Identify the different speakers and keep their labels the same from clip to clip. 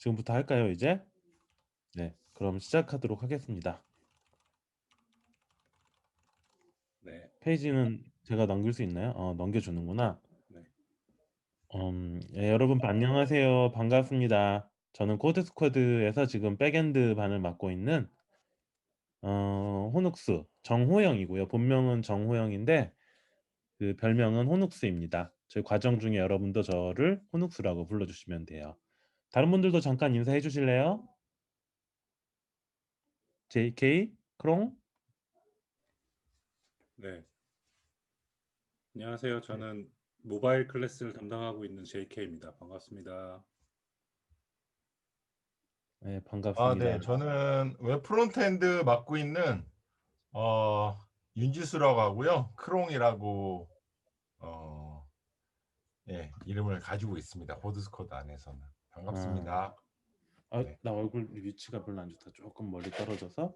Speaker 1: 지금부터 할까요, 이제? 네, 그럼 시작하도록 하겠습니다.
Speaker 2: 네,
Speaker 1: 페이지는 제가 넘길 수 있나요? 넘겨주는구나.
Speaker 2: 네,
Speaker 1: 예, 여러분 안녕하세요. 반갑습니다. 저는 코드스쿼드에서 지금 백엔드 반을 맡고 있는 호눅스 정호영이고요. 본명은 정호영인데 그 별명은 호눅스입니다. 저희 과정 중에 여러분도 저를 호눅스라고 불러주시면 돼요. 다른 분들도 잠깐 인사해 주실래요? JK, 크롱?
Speaker 2: 네. 안녕하세요.
Speaker 1: 네,
Speaker 2: 저는 모바일 클래스를 담당하고 있는 JK입니다. 반갑습니다.
Speaker 1: 네,
Speaker 3: 네.
Speaker 1: 반갑습니다.
Speaker 3: 저는 웹 프론트엔드 맡고 있는 어, 윤지수라고 하고요. 크롱이라고 어, 예, 이름을 가지고 있습니다. 코드스코드 안에서는.
Speaker 1: 아,
Speaker 3: 반갑습니다. 네.
Speaker 1: 나 얼굴 위치가 별로 안 좋다. 조금 멀리 떨어져서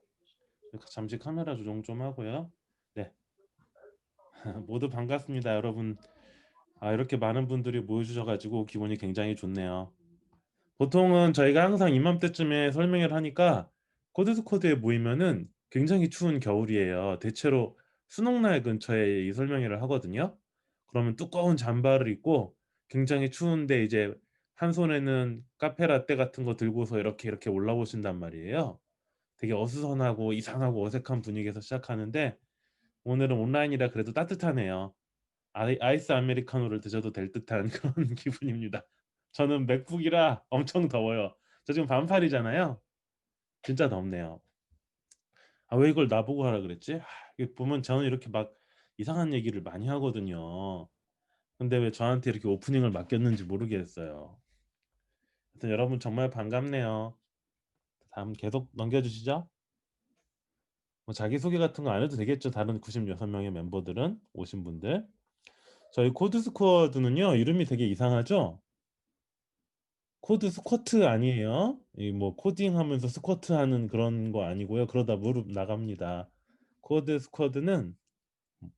Speaker 1: 잠시 카메라 조정 좀 하고요. 네, 모두 반갑습니다, 여러분. 이렇게 많은 분들이 모여주셔가지고 기분이 굉장히 좋네요. 보통은 저희가 항상 이맘때쯤에 설명회를 하니까 코드스코드에 모이면은 굉장히 추운 겨울이에요. 대체로 수능날 근처에 이 설명회를 하거든요. 그러면 두꺼운 잠바를 입고 굉장히 추운데 이제 한 손에는 카페라떼 같은 거 들고서 이렇게 올라오신단 말이에요. 되게 어수선하고 이상하고 어색한 분위기에서 시작하는데 오늘은 온라인이라 그래도 따뜻하네요. 아이스 아메리카노를 드셔도 될 듯한 그런 기분입니다. 저는 맥북이라 엄청 더워요. 저 지금 반팔이잖아요. 진짜 덥네요. 왜 이걸 나보고 하라 그랬지? 이게 보면 저는 이렇게 막 이상한 얘기를 많이 하거든요. 근데 왜 저한테 이렇게 오프닝을 맡겼는지 모르겠어요. 하여튼 여러분 정말 반갑네요. 다음 계속 넘겨주시죠. 뭐 자기소개 같은 거 안 해도 되겠죠. 다른 96명의 멤버들은 오신 분들. 저희 코드 스쿼드는요. 이름이 되게 이상하죠. 코드 스쿼트 아니에요. 이 뭐 코딩하면서 스쿼트 하는 그런 거 아니고요. 그러다 무릎 나갑니다. 코드 스쿼드는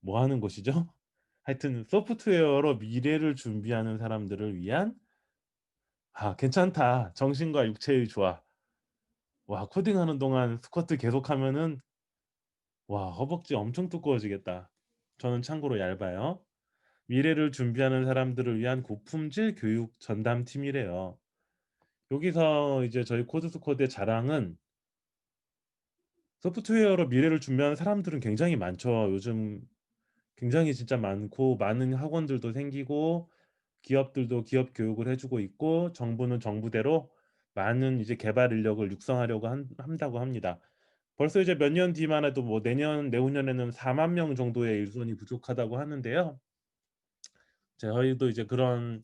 Speaker 1: 뭐 하는 곳이죠? 하여튼 소프트웨어로 미래를 준비하는 사람들을 위한 괜찮다. 정신과 육체의 조화. 와, 코딩하는 동안 스쿼트 계속하면은 와, 허벅지 엄청 두꺼워지겠다. 저는 참고로 얇아요. 미래를 준비하는 사람들을 위한 고품질 교육 전담팀이래요. 여기서 이제 저희 코드스쿼드의 자랑은 소프트웨어로 미래를 준비하는 사람들은 굉장히 많죠. 요즘 굉장히 진짜 많고 많은 학원들도 생기고 기업들도 기업 교육을 해주고 있고 정부는 정부대로 많은 이제 개발 인력을 육성하려고 한다고 합니다. 벌써 이제 몇 년 뒤만 해도 뭐 내년 내후년에는 4만 명 정도의 일손이 부족하다고 하는데요. 저희도 이제 그런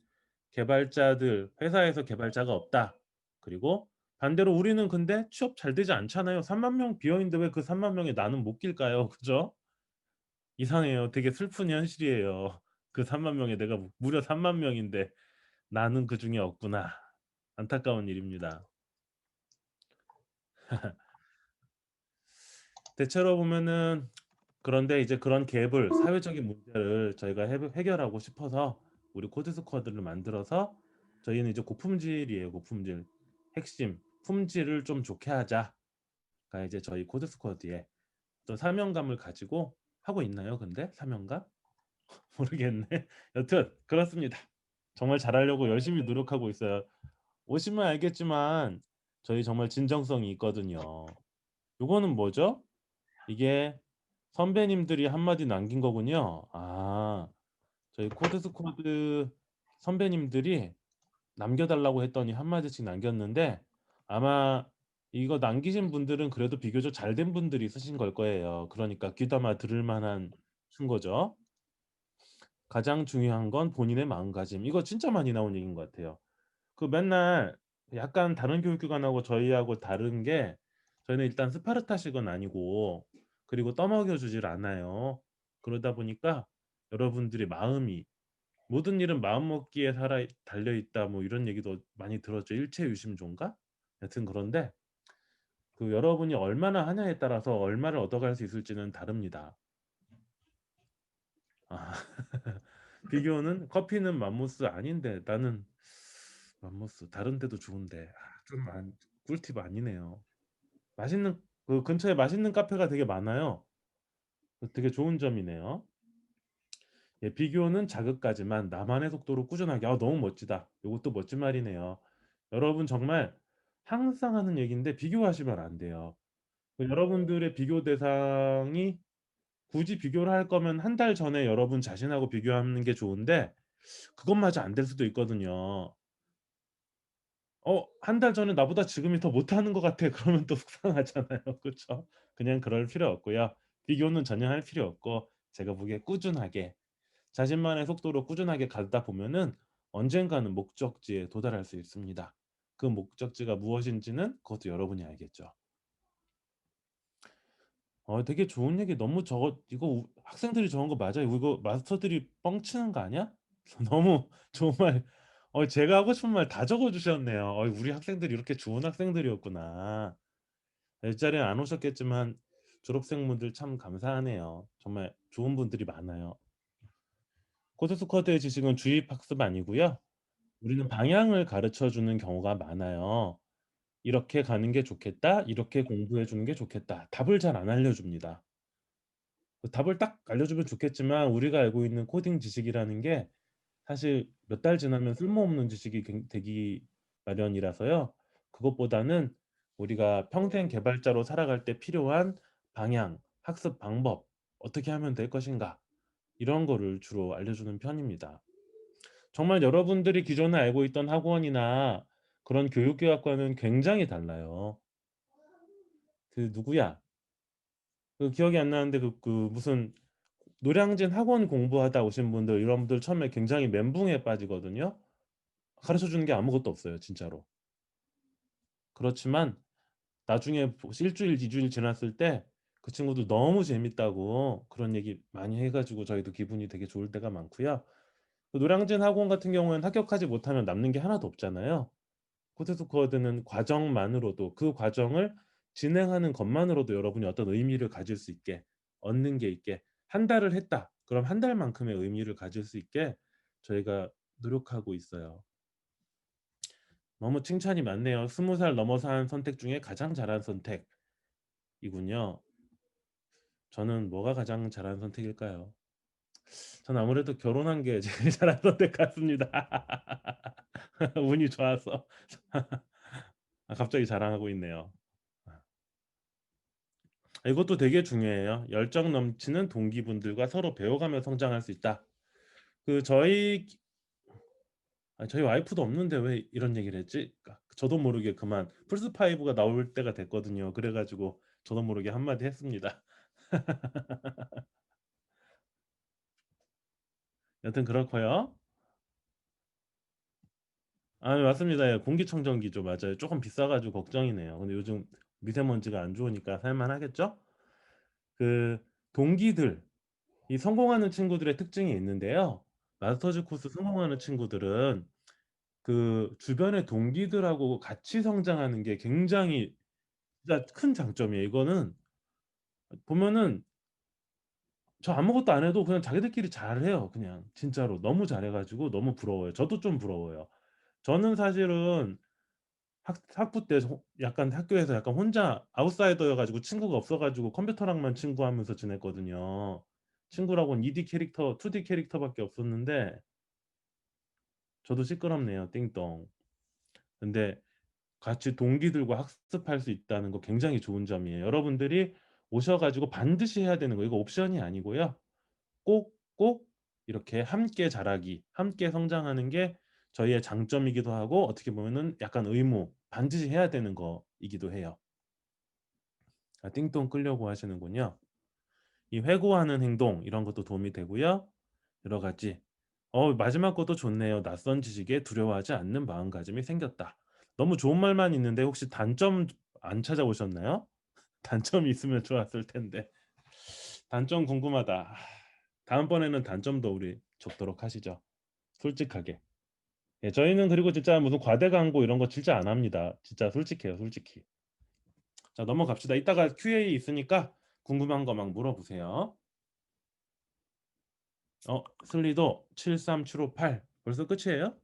Speaker 1: 개발자들 회사에서 개발자가 없다. 그리고 반대로 우리는 근데 취업 잘 되지 않잖아요. 3만 명 비어 있는데 왜 그 3만 명에 나는 못 낄까요? 그죠? 이상해요. 되게 슬픈 현실이에요. 그 3만 명에 내가 무려 3만 명인데 나는 그 중에 없구나. 안타까운 일입니다. 대체로 보면은 그런데 이제 그런 갭을 사회적인 문제를 저희가 해결하고 싶어서 우리 코드 스쿼드를 만들어서 저희는 이제 고품질이에요. 고품질. 핵심 품질을 좀 좋게 하자가 이제 저희 코드 스쿼드의 또 사명감을 가지고 하고 있나요? 근데 사명감? 모르겠네. 여튼 그렇습니다. 정말 잘하려고 열심히 노력하고 있어요. 오시면 알겠지만 저희 정말 진정성이 있거든요. 요거는 뭐죠? 이게 선배님들이 한마디 남긴 거군요. 저희 코드 스쿼드 선배님들이 남겨달라고 했더니 한마디씩 남겼는데 아마 이거 남기신 분들은 그래도 비교적 잘된 분들이 쓰신 걸 거예요. 그러니까 귀담아 들을 만한 충고죠. 가장 중요한 건 본인의 마음가짐. 이거 진짜 많이 나온 얘기인 것 같아요. 그 맨날 약간 다른 교육기관하고 저희하고 다른 게 저희는 일단 스파르타식은 아니고 그리고 떠먹여 주질 않아요. 그러다 보니까 여러분들이 마음이 모든 일은 마음먹기에 살아 달려 있다 뭐 이런 얘기도 많이 들었죠. 일체유심조인가? 여튼 그런데 그 여러분이 얼마나 하냐에 따라서 얼마를 얻어갈 수 있을지는 다릅니다. 아, 비교는 커피는 맘모스 아닌데 나는 맘모스 다른 데도 좋은데 꿀팁 아니네요. 맛있는 그 근처에 맛있는 카페가 되게 많아요. 되게 좋은 점이네요. 예, 비교는 자극까지만 나만의 속도로 꾸준하게. 너무 멋지다. 이것도 멋진 말이네요. 여러분 정말 항상 하는 얘기인데 비교하시면 안 돼요. 여러분들의 비교 대상이 굳이 비교를 할 거면 한 달 전에 여러분 자신하고 비교하는 게 좋은데 그것마저 안 될 수도 있거든요. 한 달 전에 나보다 지금이 더 못하는 것 같아. 그러면 또 속상하잖아요. 그쵸? 그냥 그럴 필요 없고요. 비교는 전혀 할 필요 없고 제가 보기에 꾸준하게 자신만의 속도로 꾸준하게 가다 보면은 언젠가는 목적지에 도달할 수 있습니다. 그 목적지가 무엇인지는 그것도 여러분이 알겠죠. 되게 좋은 얘기 너무 이거 학생들이 적은 거 맞아요? 이거 마스터들이 뻥치는 거 아니야? 너무 좋은 말. 제가 하고 싶은 말 다 적어 주셨네요. 우리 학생들이 이렇게 좋은 학생들이었구나. 일자리에 안 오셨겠지만 졸업생분들 참 감사하네요. 정말 좋은 분들이 많아요. 코드스쿼드의 지식은 주입 학습 아니고요. 우리는 방향을 가르쳐 주는 경우가 많아요. "이렇게 가는 게 좋겠다. 이렇게 공부해 주는 게 좋겠다." 답을 잘 안 알려줍니다. 답을 딱 알려주면 좋겠지만 우리가 알고 있는 코딩 지식이라는 게 사실 몇 달 지나면 쓸모없는 지식이 되기 마련이라서요. 그것보다는 우리가 평생 개발자로 살아갈 때 필요한 방향, 학습 방법, 어떻게 하면 될 것인가 이런 거를 주로 알려주는 편입니다. 정말 여러분들이 기존에 알고 있던 학원이나 그런 교육계획과는 굉장히 달라요. 그 누구야? 그 기억이 안 나는데 무슨 노량진 학원 공부하다 오신 분들 이런 분들 처음에 굉장히 멘붕에 빠지거든요. 가르쳐 주는 게 아무것도 없어요 진짜로. 그렇지만 나중에 1 주일 2 주일 지났을 때 그 친구들 너무 재밌다고 그런 얘기 많이 해 가지고 저희도 기분이 되게 좋을 때가 많고요. 그 노량진 학원 같은 경우에는 합격하지 못하면 남는 게 하나도 없잖아요. 코드스코어드는 과정만으로도 그 과정을 진행하는 것만으로도 여러분이 어떤 의미를 가질 수 있게 얻는 게 있게 한 달을 했다. 그럼 한 달만큼의 의미를 가질 수 있게 저희가 노력하고 있어요. 너무 칭찬이 많네요. 20살 넘어서 한 선택 중에 가장 잘한 선택이군요. 저는 뭐가 가장 잘한 선택일까요? 저는 아무래도 결혼한 게 제일 잘한 선택 같습니다. 운이 좋아서. 갑자기 자랑하고 있네요. 이것도 되게 중요해요. 열정 넘치는 동기분들과 서로 배워가며 성장할 수 있다. 그 저희 와이프도 없는데 왜 이런 얘기를 했지? 저도 모르게 그만 플스5가 나올 때가 됐거든요. 그래 가지고 저도 모르게 한마디 했습니다. 여튼 그렇고요. 맞습니다. 예. 공기청정기죠. 맞아요. 조금 비싸 가지고 걱정이네요. 근데 요즘 미세먼지가 안 좋으니까 살 만하겠죠? 그 동기들 이 성공하는 친구들의 특징이 있는데요. 마스터즈 코스 성공하는 친구들은 그 주변의 동기들하고 같이 성장하는 게 굉장히 진짜 큰 장점이에요. 이거는 보면은 저 아무것도 안 해도 그냥 자기들끼리 잘해요 그냥 진짜로. 너무 잘해 가지고 너무 부러워요. 저도 좀 부러워요. 저는 사실은 학부 때 약간 학교에서 약간 혼자 아웃사이더여 가지고 친구가 없어 가지고 컴퓨터랑만 친구하면서 지냈거든요. 친구라고는 2D 캐릭터, 2D 캐릭터밖에 없었는데 저도 시끄럽네요 띵동. 근데 같이 동기들과 학습할 수 있다는 거 굉장히 좋은 점이에요. 여러분들이 오셔 가지고 반드시 해야 되는 거 이거 옵션이 아니고요. 꼭 이렇게 함께 자라기, 함께 성장하는 게 저희의 장점이기도 하고 어떻게 보면은 약간 의무, 반드시 해야 되는 거이기도 해요. 띵동 끌려고 하시는군요. 이 회고하는 행동 이런 것도 도움이 되고요. 여러 가지. 마지막 것도 좋네요. 낯선 지식에 두려워하지 않는 마음가짐이 생겼다. 너무 좋은 말만 있는데 혹시 단점 안 찾아오셨나요? 단점이 있으면 좋았을 텐데. 단점 궁금하다. 다음번에는 단점도 우리 적도록 하시죠. 솔직하게. 예, 저희는 그리고 진짜 무슨 과대 광고 이런 거 진짜 안 합니다. 진짜 솔직해요, 솔직히. 자, 넘어갑시다. 이따가 QA 있으니까 궁금한 거 막 물어보세요. 슬리도 73758 벌써 끝이에요?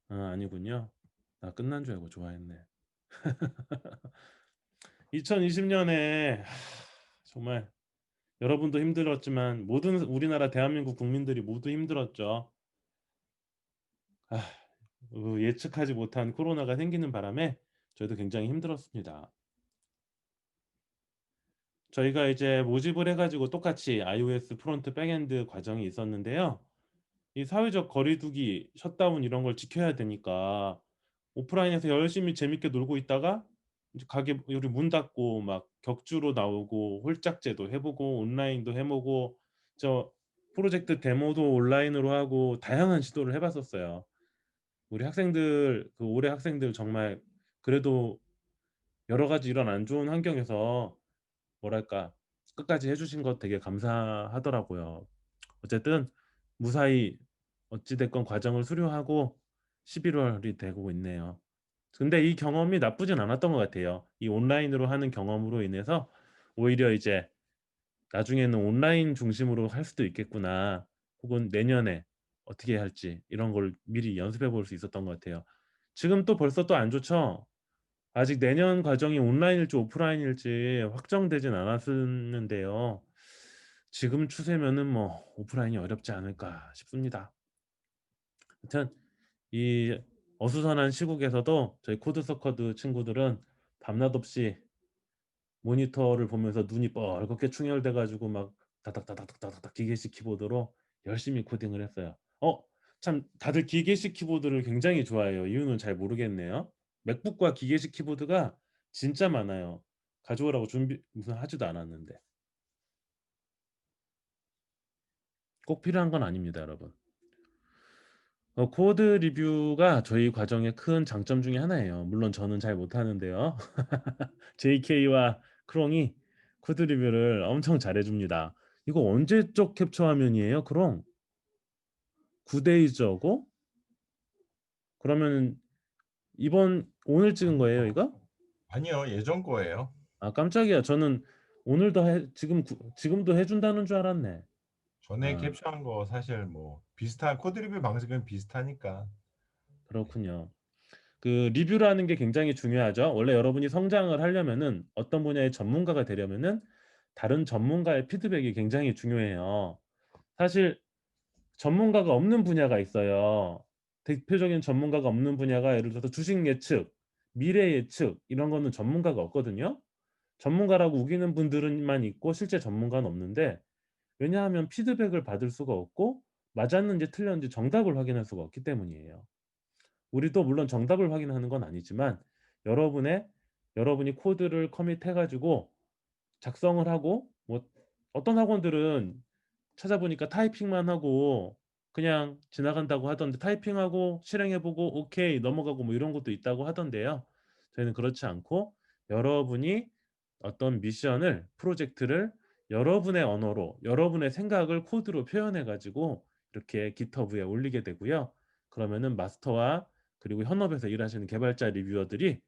Speaker 1: 아니군요. 나 끝난 줄 알고 좋아했네. 2020년에 정말 여러분도 힘들었지만 모든 우리나라 대한민국 국민들이 모두 힘들었죠. 아, 예측하지 못한 코로나가 생기는 바람에 저희도 굉장히 힘들었습니다. 저희가 이제 모집을 해가지고 똑같이 iOS 프론트 백엔드 과정이 있었는데요. 이 사회적 거리두기, 셧다운 이런 걸 지켜야 되니까 오프라인에서 열심히 재밌게 놀고 있다가 이제 가게 우리 문 닫고 막 격주로 나오고 홀짝제도 해보고 온라인도 해보고 저 프로젝트 데모도 온라인으로 하고 다양한 시도를 해봤었어요. 우리 학생들 그 올해 학생들 정말 그래도 여러 가지 이런 안 좋은 환경에서 뭐랄까 끝까지 해주신 것 되게 감사하더라고요. 어쨌든 무사히 어찌됐건 과정을 수료하고 11월이 되고 있네요. 근데 이 경험이 나쁘진 않았던 것 같아요. 이 온라인으로 하는 경험으로 인해서 오히려 이제 나중에는 온라인 중심으로 할 수도 있겠구나. 혹은 내년에 어떻게 할지 이런 걸 미리 연습해 볼 수 있었던 것 같아요. 지금 또 벌써 또 안 좋죠? 아직 내년 과정이 온라인일지 오프라인일지 확정되진 않았는데요. 지금 추세면은 뭐 오프라인이 어렵지 않을까 싶습니다. 하여튼 이 어수선한 시국에서도 저희 코드서커드 친구들은 밤낮 없이 모니터를 보면서 눈이 뻘겋게 충혈돼 가지고 막 다닥다닥다닥다닥 기계식 키보드로 열심히 코딩을 했어요. 참 다들 기계식 키보드를 굉장히 좋아해요. 이유는 잘 모르겠네요. 맥북과 기계식 키보드가 진짜 많아요. 가져오라고 준비 무슨 하지도 않았는데. 꼭 필요한 건 아닙니다, 여러분. 코드 리뷰가 저희 과정의 큰 장점 중에 하나예요. 물론 저는 잘 못하는데요. JK와 크롱이 코드 리뷰를 엄청 잘해줍니다. 이거 언제적 캡처 화면이에요, 크롱? 9데이즈고? 그러면 이번 오늘 찍은 거예요, 이거?
Speaker 3: 아니요, 예전 거예요.
Speaker 1: 아, 깜짝이야. 저는 오늘도 지금도 해준다는 줄 알았네.
Speaker 3: 전에
Speaker 1: 아,
Speaker 3: 캡처한 거 사실 뭐 비슷한 코드 리뷰 방식은 비슷하니까.
Speaker 1: 그렇군요. 그 리뷰라는 게 굉장히 중요하죠. 원래 여러분이 성장을 하려면은 어떤 분야의 전문가가 되려면은 다른 전문가의 피드백이 굉장히 중요해요. 사실 전문가가 없는 분야가 있어요. 대표적인 전문가가 없는 분야가 예를 들어서 주식 예측, 미래 예측 이런 거는 전문가가 없거든요. 전문가라고 우기는 분들만 있고 실제 전문가는 없는데 왜냐하면 피드백을 받을 수가 없고 맞았는지 틀렸는지 정답을 확인할 수가 없기 때문이에요. 우리도 물론 정답을 확인하는 건 아니지만 여러분의 여러분이 코드를 커밋해 가지고 작성을 하고 뭐 어떤 학원들은 찾아보니까 타이핑만 하고 그냥 지나간다고 하던데 타이핑하고 실행해 보고 오케이 넘어가고 뭐 이런 것도 있다고 하던데요. 저희는 그렇지 않고 여러분이 어떤 미션을 프로젝트를 여러분의 언어로 여러분의 생각을 코드로 표현해 가지고 이렇게 GitHub에 올리게 되고요. 그러면은 마스터와 그리고 현업에서 일하시는 개발자 리뷰어들이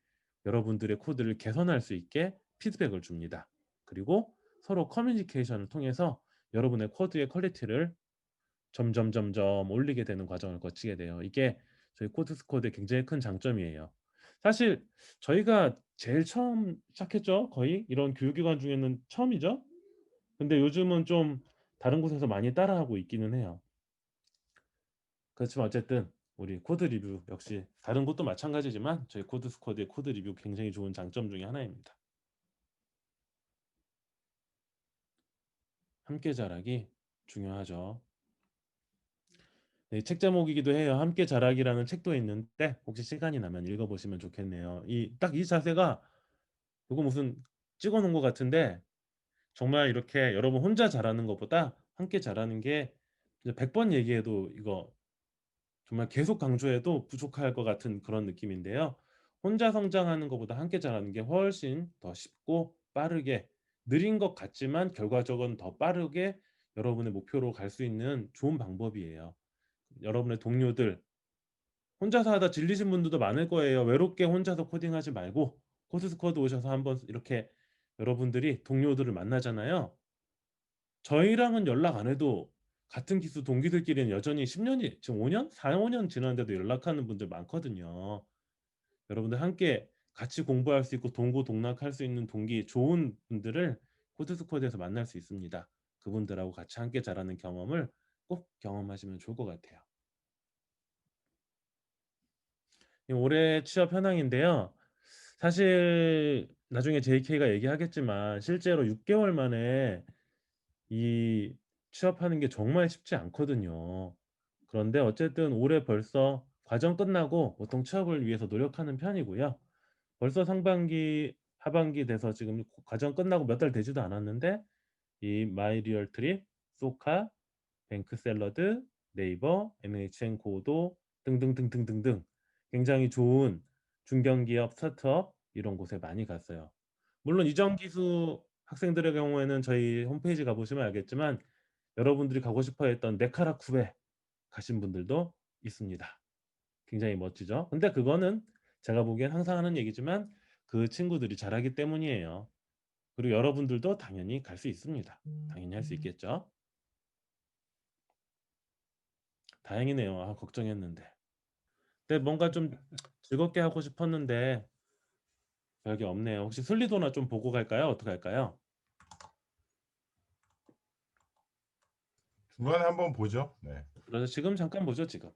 Speaker 1: 여러분들의 코드를 개선할 수 있게 피드백을 줍니다. 그리고 서로 커뮤니케이션을 통해서 여러분의 코드의 퀄리티를 점점 올리게 되는 과정을 거치게 돼요. 이게 저희 코드스코드의 굉장히 큰 장점이에요. 사실 저희가 제일 처음 시작했죠. 거의 이런 교육기관 중에는 처음이죠. 근데 요즘은 좀 다른 곳에서 많이 따라하고 있기는 해요. 그렇지만 어쨌든 우리 코드 리뷰 역시 다른 곳도 마찬가지지만 저희 코드스코드의 코드 리뷰 굉장히 좋은 장점 중에 하나입니다. 함께 자라기 중요하죠. 네, 책 제목이기도 해요. 함께 자라기라는 책도 있는데 혹시 시간이 나면 읽어보시면 좋겠네요. 이 자세가 이거 무슨 찍어놓은 것 같은데 정말 이렇게 여러분 혼자 자라는 것보다 함께 자라는 게 100번 얘기해도 이거 정말 계속 강조해도 부족할 것 같은 그런 느낌인데요. 혼자 성장하는 것보다 함께 자라는 게 훨씬 더 쉽고 빠르게 느린 것 같지만 결과적으로는 더 빠르게 여러분의 목표로 갈 수 있는 좋은 방법이에요. 여러분의 동료들 혼자서 하다 질리신 분들도 많을 거예요. 외롭게 혼자서 코딩하지 말고 코드스쿼드 오셔서 한번 이렇게 여러분들이 동료들을 만나잖아요. 저희랑은 연락 안 해도 같은 기수 동기들끼리는 여전히 10년이 지금 5년, 4, 5년 지났는데도 연락하는 분들 많거든요. 여러분들 함께 같이 공부할 수 있고 동고동락할 수 있는 동기 좋은 분들을 코드스코드에서 만날 수 있습니다. 그분들하고 같이 함께 자라는 경험을 꼭 경험하시면 좋을 것 같아요. 올해 취업 현황인데요. 사실 나중에 JK가 얘기하겠지만 실제로 6개월 만에 이 취업하는 게 정말 쉽지 않거든요. 그런데 어쨌든 올해 벌써 과정 끝나고 보통 취업을 위해서 노력하는 편이고요. 벌써 상반기, 하반기 돼서 지금 과정 끝나고 몇 달 되지도 않았는데 이 마이리얼트립, 소카, 뱅크샐러드, 네이버, NHN 고도 등등등등등등 굉장히 좋은 중견기업, 스타트업 이런 곳에 많이 갔어요. 물론 이전 기수 학생들의 경우에는 저희 홈페이지 가보시면 알겠지만 여러분들이 가고 싶어 했던 네카라쿠베 가신 분들도 있습니다. 굉장히 멋지죠? 근데 그거는 제가 보기엔 항상 하는 얘기지만 그 친구들이 잘하기 때문이에요. 그리고 여러분들도 당연히 갈 수 있습니다. 당연히 할 수 있겠죠? 다행이네요. 아, 걱정했는데. 근데 뭔가 좀 즐겁게 하고 싶었는데 별게 없네요. 혹시 슬리도나 좀 보고 갈까요? 어떻게 할까요?
Speaker 3: 중간에 한번 보죠. 네.
Speaker 1: 그래서 지금 잠깐 보죠, 지금.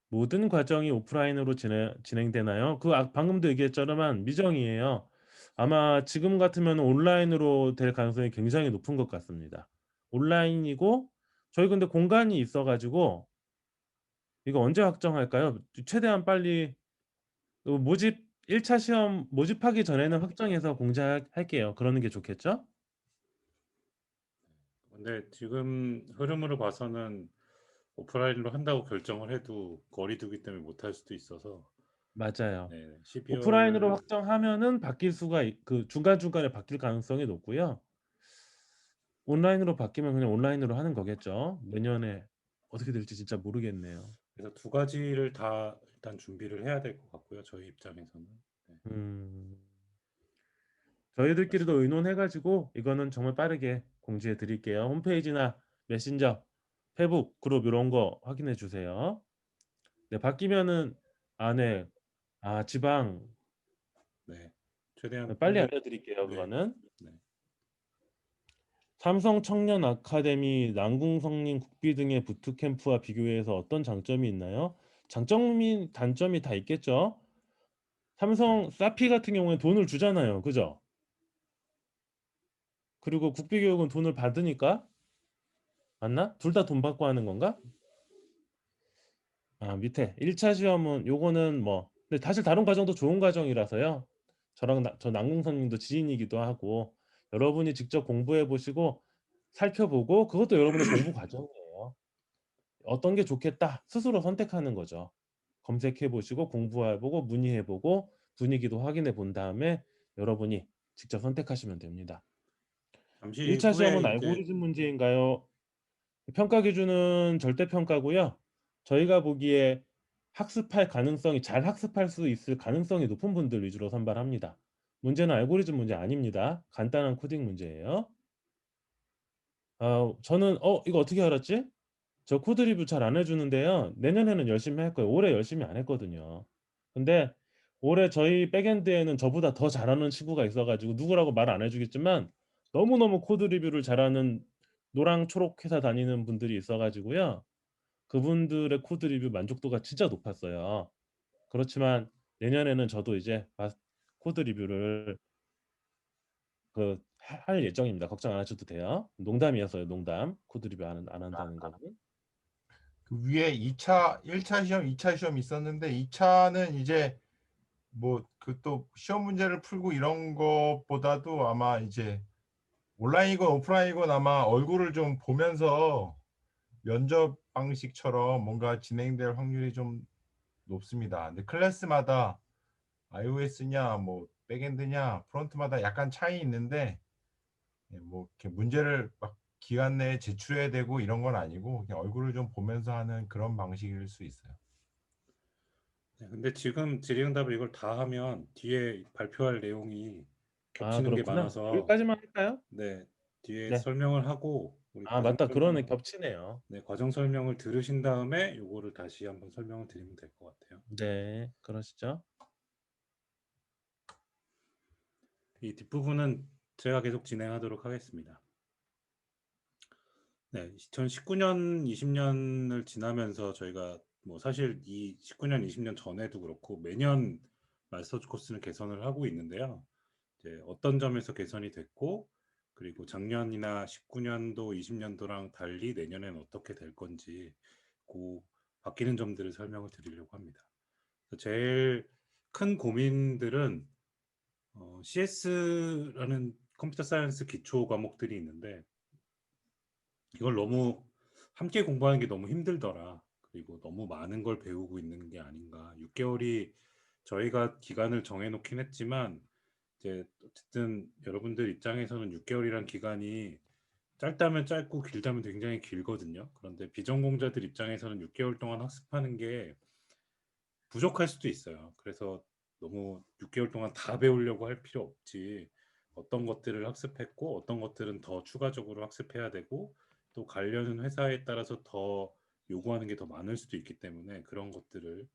Speaker 1: 모든 과정이 오프라인으로 진행되나요? 방금도 얘기했지만 미정이에요. 아마 지금 같으면 온라인으로 될 가능성이 굉장히 높은 것 같습니다. 온라인이고 저희 근데 공간이 있어가지고 이거 언제 확정할까요? 최대한 빨리 모집 1차 시험 모집하기 전에는 확정해서 공지할게요. 그러는 게 좋겠죠?
Speaker 2: 근데 지금 흐름으로 봐서는 오프라인으로 한다고 결정을 해도 거리두기 때문에 못할 수도 있어서
Speaker 1: 맞아요.
Speaker 2: 네,
Speaker 1: 오프라인으로
Speaker 2: 12월
Speaker 1: 확정하면은 바뀔 수가 그 중간중간에 바뀔 가능성이 높고요. 온라인으로 바뀌면 그냥 온라인으로 하는 거겠죠. 내년에 어떻게 될지 진짜 모르겠네요.
Speaker 2: 그래서 두 가지를 다 일단 준비를 해야 될 것 같고요. 저희 입장에서는. 네,
Speaker 1: 음, 저희들끼리도 의논해가지고 이거는 정말 빠르게 공지해 드릴게요. 홈페이지나 메신저, 페북, 그룹 이런 거 확인해 주세요. 네, 바뀌면은 네. 지방
Speaker 2: 네. 최대한
Speaker 1: 빨리
Speaker 2: 빨리
Speaker 1: 알려드릴게요.
Speaker 2: 네,
Speaker 1: 그거는
Speaker 2: 네.
Speaker 1: 삼성 청년 아카데미, 남궁성님 국비 등의 부트캠프와 비교해서 어떤 장점이 있나요? 장점이 단점이 다 있겠죠. 삼성 사피 같은 경우에 돈을 주잖아요. 그죠? 그리고 국비교육은 돈을 받으니까 맞나? 둘 다 돈 받고 하는 건가? 밑에 1차 시험은 요거는 뭐 근데 사실 다른 과정도 좋은 과정이라서요. 저 남궁선님도 지인이기도 하고 여러분이 직접 공부해 보시고 살펴보고 그것도 여러분의 공부 과정이에요. 어떤 게 좋겠다 스스로 선택하는 거죠. 검색해 보시고 공부해 보고 문의해 보고 분위기도 확인해 본 다음에 여러분이 직접 선택하시면 됩니다.
Speaker 2: 잠시
Speaker 1: 1차
Speaker 2: 후에
Speaker 1: 시험은
Speaker 2: 이제
Speaker 1: 알고리즘 문제인가요? 평가 기준은 절대 평가고요. 저희가 보기에 잘 학습할 수 있을 가능성이 높은 분들 위주로 선발합니다. 문제는 알고리즘 문제 아닙니다. 간단한 코딩 문제예요. 저는 이거 어떻게 알았지? 저 코드 리뷰 잘 안 해주는데요. 내년에는 열심히 할 거예요. 올해 열심히 안 했거든요. 근데 올해 저희 백엔드에는 저보다 더 잘하는 친구가 있어가지고 누구라고 말 안 해주겠지만 너무너무 코드 리뷰를 잘하는 노랑 초록 회사 다니는 분들이 있어가지고요. 그분들의 코드 리뷰 만족도가 진짜 높았어요. 그렇지만 내년에는 저도 이제 코드 리뷰를 할 예정입니다. 걱정 안 하셔도 돼요. 농담이었어요. 농담. 코드 리뷰 안 한다는 거는.
Speaker 3: 그 위에 2차, 1차 시험, 2차 시험 있었는데 2차는 이제 뭐 그 또 시험 문제를 풀고 이런 것보다도 아마 이제 온라인이건 오프라인이건 아마 얼굴을 좀 보면서 면접 방식처럼 뭔가 진행될 확률이 좀 높습니다. 근데 클래스마다 iOS냐 뭐 백엔드냐 프론트마다 약간 차이 있는데 뭐 이렇게 문제를 막 기간 내에 제출해야 되고 이런 건 아니고 그냥 얼굴을 좀 보면서 하는 그런 방식일 수 있어요.
Speaker 2: 네, 근데 지금 질의응답을 이걸 다 하면 뒤에 발표할 내용이 겹치는 게
Speaker 1: 그렇구나.
Speaker 2: 많아서
Speaker 1: 여기까지만 할까요?
Speaker 2: 네, 뒤에
Speaker 1: 네.
Speaker 2: 설명을 하고 우리
Speaker 1: 아, 맞다. 그러네. 겹치네요.
Speaker 2: 네, 과정 설명을 들으신 다음에 요거를 다시 한번 설명을 드리면 될 것 같아요.
Speaker 1: 네, 그러시죠.
Speaker 2: 이 뒷부분은 제가 계속 진행하도록 하겠습니다. 네, 2019년, 20년을 지나면서 저희가 뭐 사실 이 19년, 20년 전에도 그렇고 매년 마스터즈 코스는 개선을 하고 있는데요. 이제 어떤 점에서 개선이 됐고, 그리고 작년이나 19년도, 20년도랑 달리 내년엔 어떻게 될 건지 그 바뀌는 점들을 설명을 드리려고 합니다. 제일 큰 고민들은 CS라는 컴퓨터 사이언스 기초 과목들이 있는데 이걸 너무 함께 공부하는 게 너무 힘들더라. 그리고 너무 많은 걸 배우고 있는 게 아닌가. 6개월이 저희가 기간을 정해놓긴 했지만 이제 어쨌든 여러분들 입장에서는 6개월이란 기간이 짧다면 짧고 길다면 굉장히 길거든요. 그런데 비전공자들 입장에서는 6개월 동안 학습하는 게 부족할 수도 있어요. 그래서 너무 6개월 동안 다 배우려고 할 필요 없지. 어떤 것들을 학습했고 어떤 것들은 더 추가적으로 학습해야 되고 또 관련 회사에 따라서 더 요구하는 게 더 많을 수도 있기 때문에 그런 것들을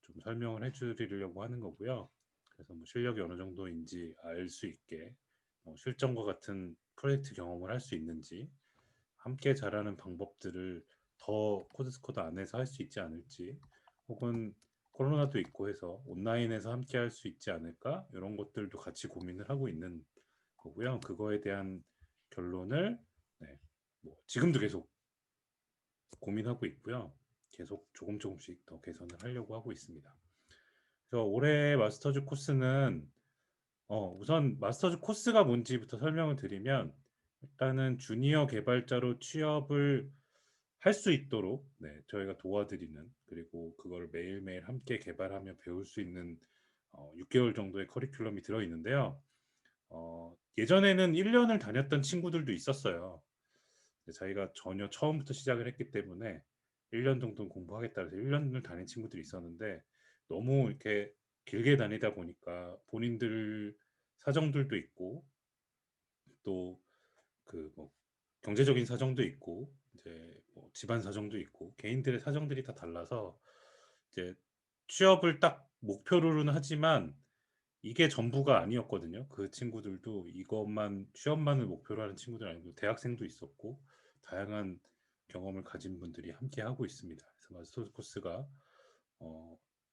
Speaker 2: 좀 설명을 해드리려고 하는 거고요. 그래서 뭐 실력이 어느 정도인지 알 수 있게 실전과 같은 프로젝트 경험을 할 수 있는지 함께 잘하는 방법들을 더 코드스코드 안에서 할 수 있지 않을지 혹은 코로나도 있고 해서 온라인에서 함께 할 수 있지 않을까 이런 것들도 같이 고민을 하고 있는 거고요. 그거에 대한 결론을 네, 뭐 지금도 계속 고민하고 있고요. 계속 조금씩 더 개선을 하려고 하고 있습니다. 그래서 올해 마스터즈 코스는 우선 마스터즈 코스가 뭔지부터 설명을 드리면 일단은 주니어 개발자로 취업을 할 수 있도록 네, 저희가 도와드리는 그리고 그걸 매일매일 함께 개발하며 배울 수 있는 6개월 정도의 커리큘럼이 들어있는데요. 예전에는 1년을 다녔던 친구들도 있었어요. 자기가 전혀 처음부터 시작을 했기 때문에 1년 정도는 공부하겠다 해서 1년을 다닌 친구들이 있었는데 너무 이렇게 길게 다니다 보니까 본인들 사정들도 있고 또 그 뭐 경제적인 사정도 있고 이제 뭐 집안 사정도 있고 개인들의 사정들이 다 달라서 이제 취업을 딱 목표로는 하지만 이게 전부가 아니었거든요. 그 친구들도 이것만 취업만을 목표로 하는 친구들 아니고 대학생도 있었고 다양한 경험을 가진 분들이 함께 하고 있습니다. 그래서 마스터 코스가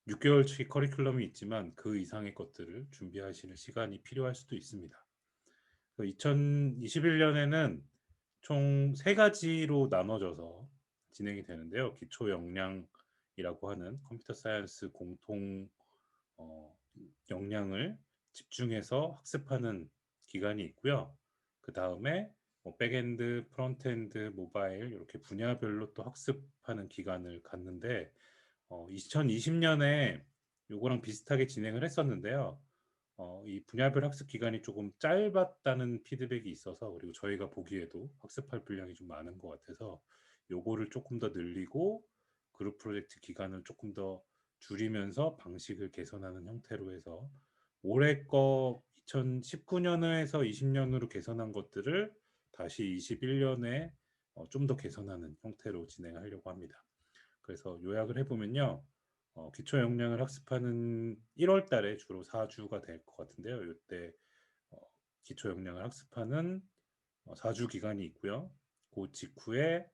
Speaker 2: 6개월치 커리큘럼이 있지만 그 이상의 것들을 준비하시는 시간이 필요할 수도 있습니다. 2021년에는 총 3가지로 나눠져서 진행이 되는데요. 기초 역량이라고 하는 컴퓨터 사이언스 공통 역량을 집중해서 학습하는 기간이 있고요. 그 다음에 뭐 백엔드, 프론트엔드, 모바일 이렇게 분야별로 또 학습하는 기간을 갖는데 2020년에 요거랑 비슷하게 진행을 했었는데요. 이 분야별 학습 기간이 조금 짧았다는 피드백이 있어서 그리고 저희가 보기에도 학습할 분량이 좀 많은 것 같아서 요거를 조금 더 늘리고 그룹 프로젝트 기간을 조금 더 줄이면서 방식을 개선하는 형태로 해서 올해 거 2019년에서 20년으로 개선한 것들을 다시 21년에 좀 더 개선하는 형태로 진행하려고 합니다. 그래서 요약을 해보면요. 기초 역량을 학습하는 1월 달에 주로 4주가 될 것 같은데요. 이때 기초 역량을 학습하는 4주 기간이 있고요. 그 직후에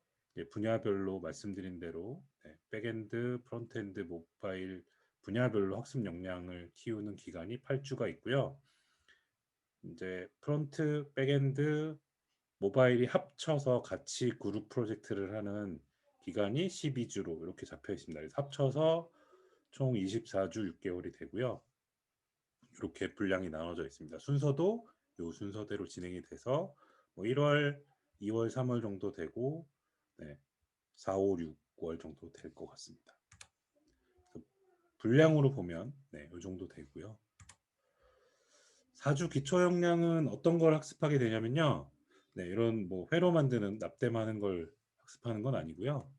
Speaker 2: 분야별로 말씀드린 대로 백엔드, 프론트엔드, 모바일 분야별로 학습 역량을 키우는 기간이 8주가 있고요. 이제 프론트, 백엔드, 모바일이 합쳐서 같이 그룹 프로젝트를 하는 기간이 12주로 이렇게 잡혀 있습니다. 그래서 합쳐서 총 24주 6개월이 되고요. 이렇게 분량이 나눠져 있습니다. 순서도 이 순서대로 진행이 돼서 뭐 1월, 2월, 3월 정도 되고 4, 5, 6월 정도 될 것 같습니다. 분량으로 보면 이 정도 되고요. 4주 기초 역량은 어떤 걸 학습하게 되냐면요. 이런 뭐 회로 만드는 납땜하는 걸 학습하는 건 아니고요.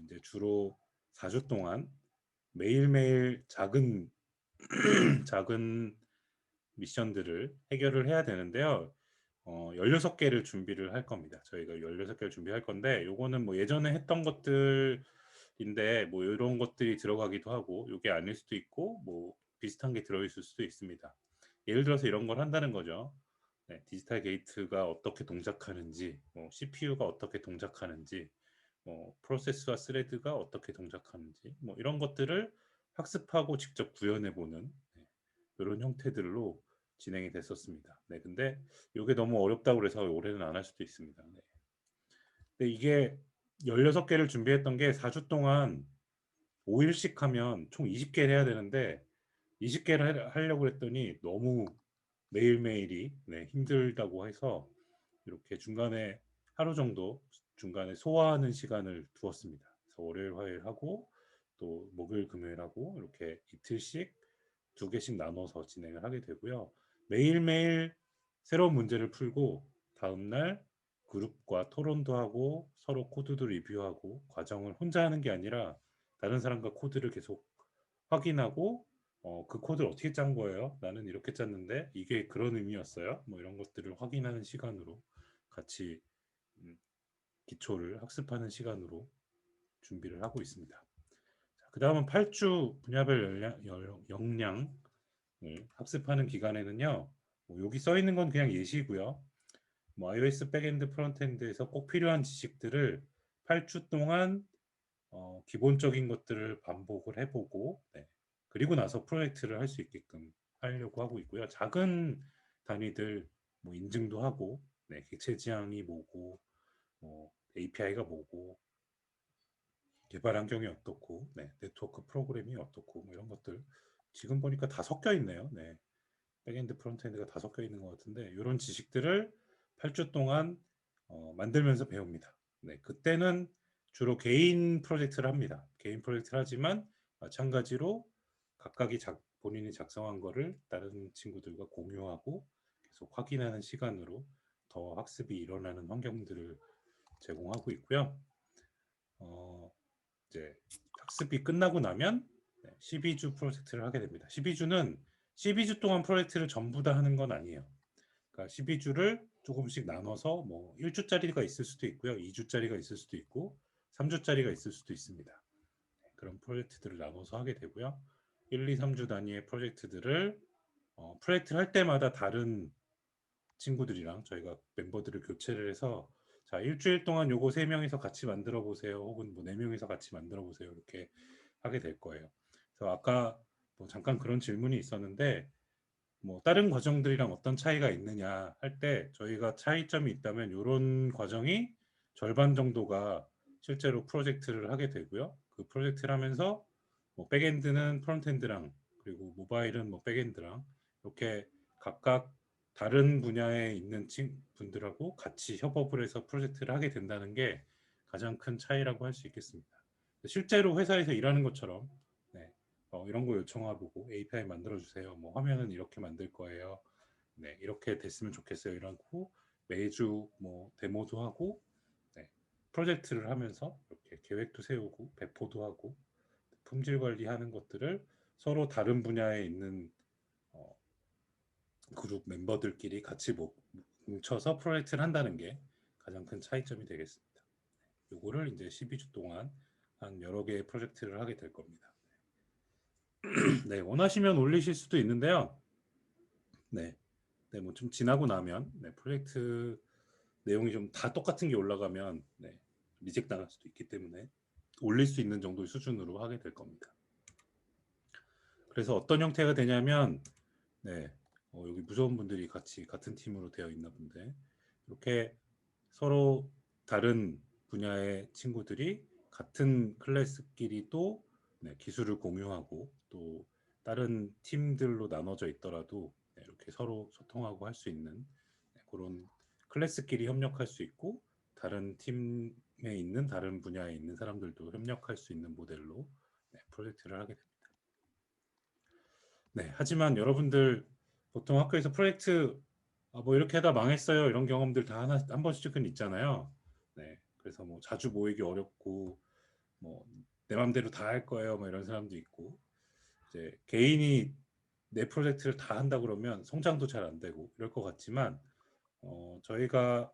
Speaker 2: 이제 주로 4주 동안 매일매일 작은 작은 미션들을 해결을 해야 되는데요. 16개를 준비를 할 겁니다. 저희가 16개를 준비할 건데 요거는 뭐 예전에 했던 것들인데 뭐 이런 것들이 들어가기도 하고 요게 아닐 수도 있고 뭐 비슷한 게 들어있을 수도 있습니다. 예를 들어서 이런 걸 한다는 거죠. 네, 디지털 게이트가 어떻게 동작하는지, 뭐 CPU가 어떻게 동작하는지, 뭐 프로세스와 스레드가 어떻게 동작하는지, 뭐 이런 것들을 학습하고 직접 구현해보는 이런 형태들로 진행이 됐었습니다. 네, 근데 이게 너무 어렵다고 그래서 올해는 안 할 수도 있습니다. 네. 근데 이게 16개를 준비했던 게 4주 동안 5일씩 하면 총 20개를 해야 되는데 20개를 하려고 했더니 너무 매일매일이 힘들다고 해서 이렇게 중간에 하루 정도 중간에 소화하는 시간을 두었습니다. 그래서 월요일, 화요일 하고 또 목요일, 금요일 하고 이렇게 이틀씩 2개씩 나눠서 진행을 하게 되고요. 매일매일 새로운 문제를 풀고 다음날 그룹과 토론도 하고 서로 코드도 리뷰하고 과정을 혼자 하는 게 아니라 다른 사람과 코드를 계속 확인하고 그 코드를 어떻게 짠 거예요? 나는 이렇게 짰는데 이게 그런 의미였어요? 뭐 이런 것들을 확인하는 시간으로 같이 기초를 학습하는 시간으로 준비를 하고 있습니다. 그 다음은 8주 분야별 역량을 학습하는 기간에는요. 뭐 여기 써 있는 건 그냥 예시고요. 뭐 iOS 백엔드 프론트엔드에서 꼭 필요한 지식들을 8주 동안 기본적인 것들을 반복을 해보고 그리고 나서 프로젝트를 할 수 있게끔 하려고 하고 있고요. 작은 단위들 뭐 인증도 하고 객체 지향이 뭐고 뭐 API가 뭐고 개발 환경이 어떻고 네트워크 프로그램이 어떻고 뭐 이런 것들 지금 보니까 다 섞여 있네요. 네. 백엔드 프론트엔드가 다 섞여 있는 것 같은데 이런 지식들을 8주 동안 만들면서 배웁니다. 네, 그때는 주로 개인 프로젝트를 합니다. 개인 프로젝트를 하지만 마찬가지로 각각이 본인이 작성한 거를 다른 친구들과 공유하고 계속 확인하는 시간으로 더 학습이 일어나는 환경들을 제공하고 있고요. 이제 학습이 끝나고 나면 12주 프로젝트를 하게 됩니다. 12주는 12주 동안 프로젝트를 전부 다 하는 건 아니에요. 그러니까 12주를 조금씩 나눠서 뭐 1주짜리가 있을 수도 있고요. 2주짜리가 있을 수도 있고 3주짜리가 있을 수도 있습니다. 그런 프로젝트들을 나눠서 하게 되고요. 1, 2, 3주 단위의 프로젝트들을 프로젝트를 할 때마다 다른 친구들이랑 저희가 멤버들을 교체를 해서 자 일주일 동안 요거 3명이서 같이 만들어 보세요. 혹은 뭐 4명이서 같이 만들어 보세요. 이렇게 하게 될 거예요. 그래서 아까 뭐 잠깐 그런 질문이 있었는데 뭐 다른 과정들이랑 어떤 차이가 있느냐 할 때 저희가 차이점이 있다면 이런 과정이 절반 정도가 실제로 프로젝트를 하게 되고요. 그 프로젝트를 하면서 뭐 백엔드는 프론트엔드랑 그리고 모바일은 뭐 백엔드랑 이렇게 각각 다른 분야에 있는 분들하고 같이 협업을 해서 프로젝트를 하게 된다는 게 가장 큰 차이라고 할 수 있겠습니다. 실제로 회사에서 일하는 것처럼 이런 거 요청해보고 API 만들어주세요. 뭐 화면은 이렇게 만들 거예요. 네, 이렇게 됐으면 좋겠어요. 이러고 매주 뭐 데모도 하고 프로젝트를 하면서 이렇게 계획도 세우고 배포도 하고 품질 관리하는 것들을 서로 다른 분야에 있는 그룹 멤버들끼리 같이 뭉쳐서 프로젝트를 한다는 게 가장 큰 차이점이 되겠습니다. 요거를 이제 12주 동안 한 여러 개의 프로젝트를 하게 될 겁니다. 네, 원하시면 올리실 수도 있는데요. 뭐 좀 지나고 나면 프로젝트 내용이 좀 다 똑같은 게 올라가면 리젝 당할 수도 있기 때문에 올릴 수 있는 정도의 수준으로 하게 될 겁니다. 그래서 어떤 형태가 되냐면 여기 무서운 분들이 같이 같은 팀으로 되어 있나 본데 이렇게 서로 다른 분야의 친구들이 같은 클래스끼리 또 기술을 공유하고 또 다른 팀들로 나눠져 있더라도 이렇게 서로 소통하고 할 수 있는 그런 클래스끼리 협력할 수 있고 다른 팀에 있는 다른 분야에 있는 사람들도 협력할 수 있는 모델로 프로젝트를 하게 됩니다. 하지만 여러분들 보통 학교에서 프로젝트 뭐 이렇게 하다 망했어요 이런 경험들 다 한 번씩은 있잖아요. 그래서 뭐 자주 모이기 어렵고 뭐 내 맘대로 다 할 거예요 뭐 이런 사람도 있고 이제 개인이 내 프로젝트를 다 한다 그러면 성장도 잘 안 되고 이럴 것 같지만 저희가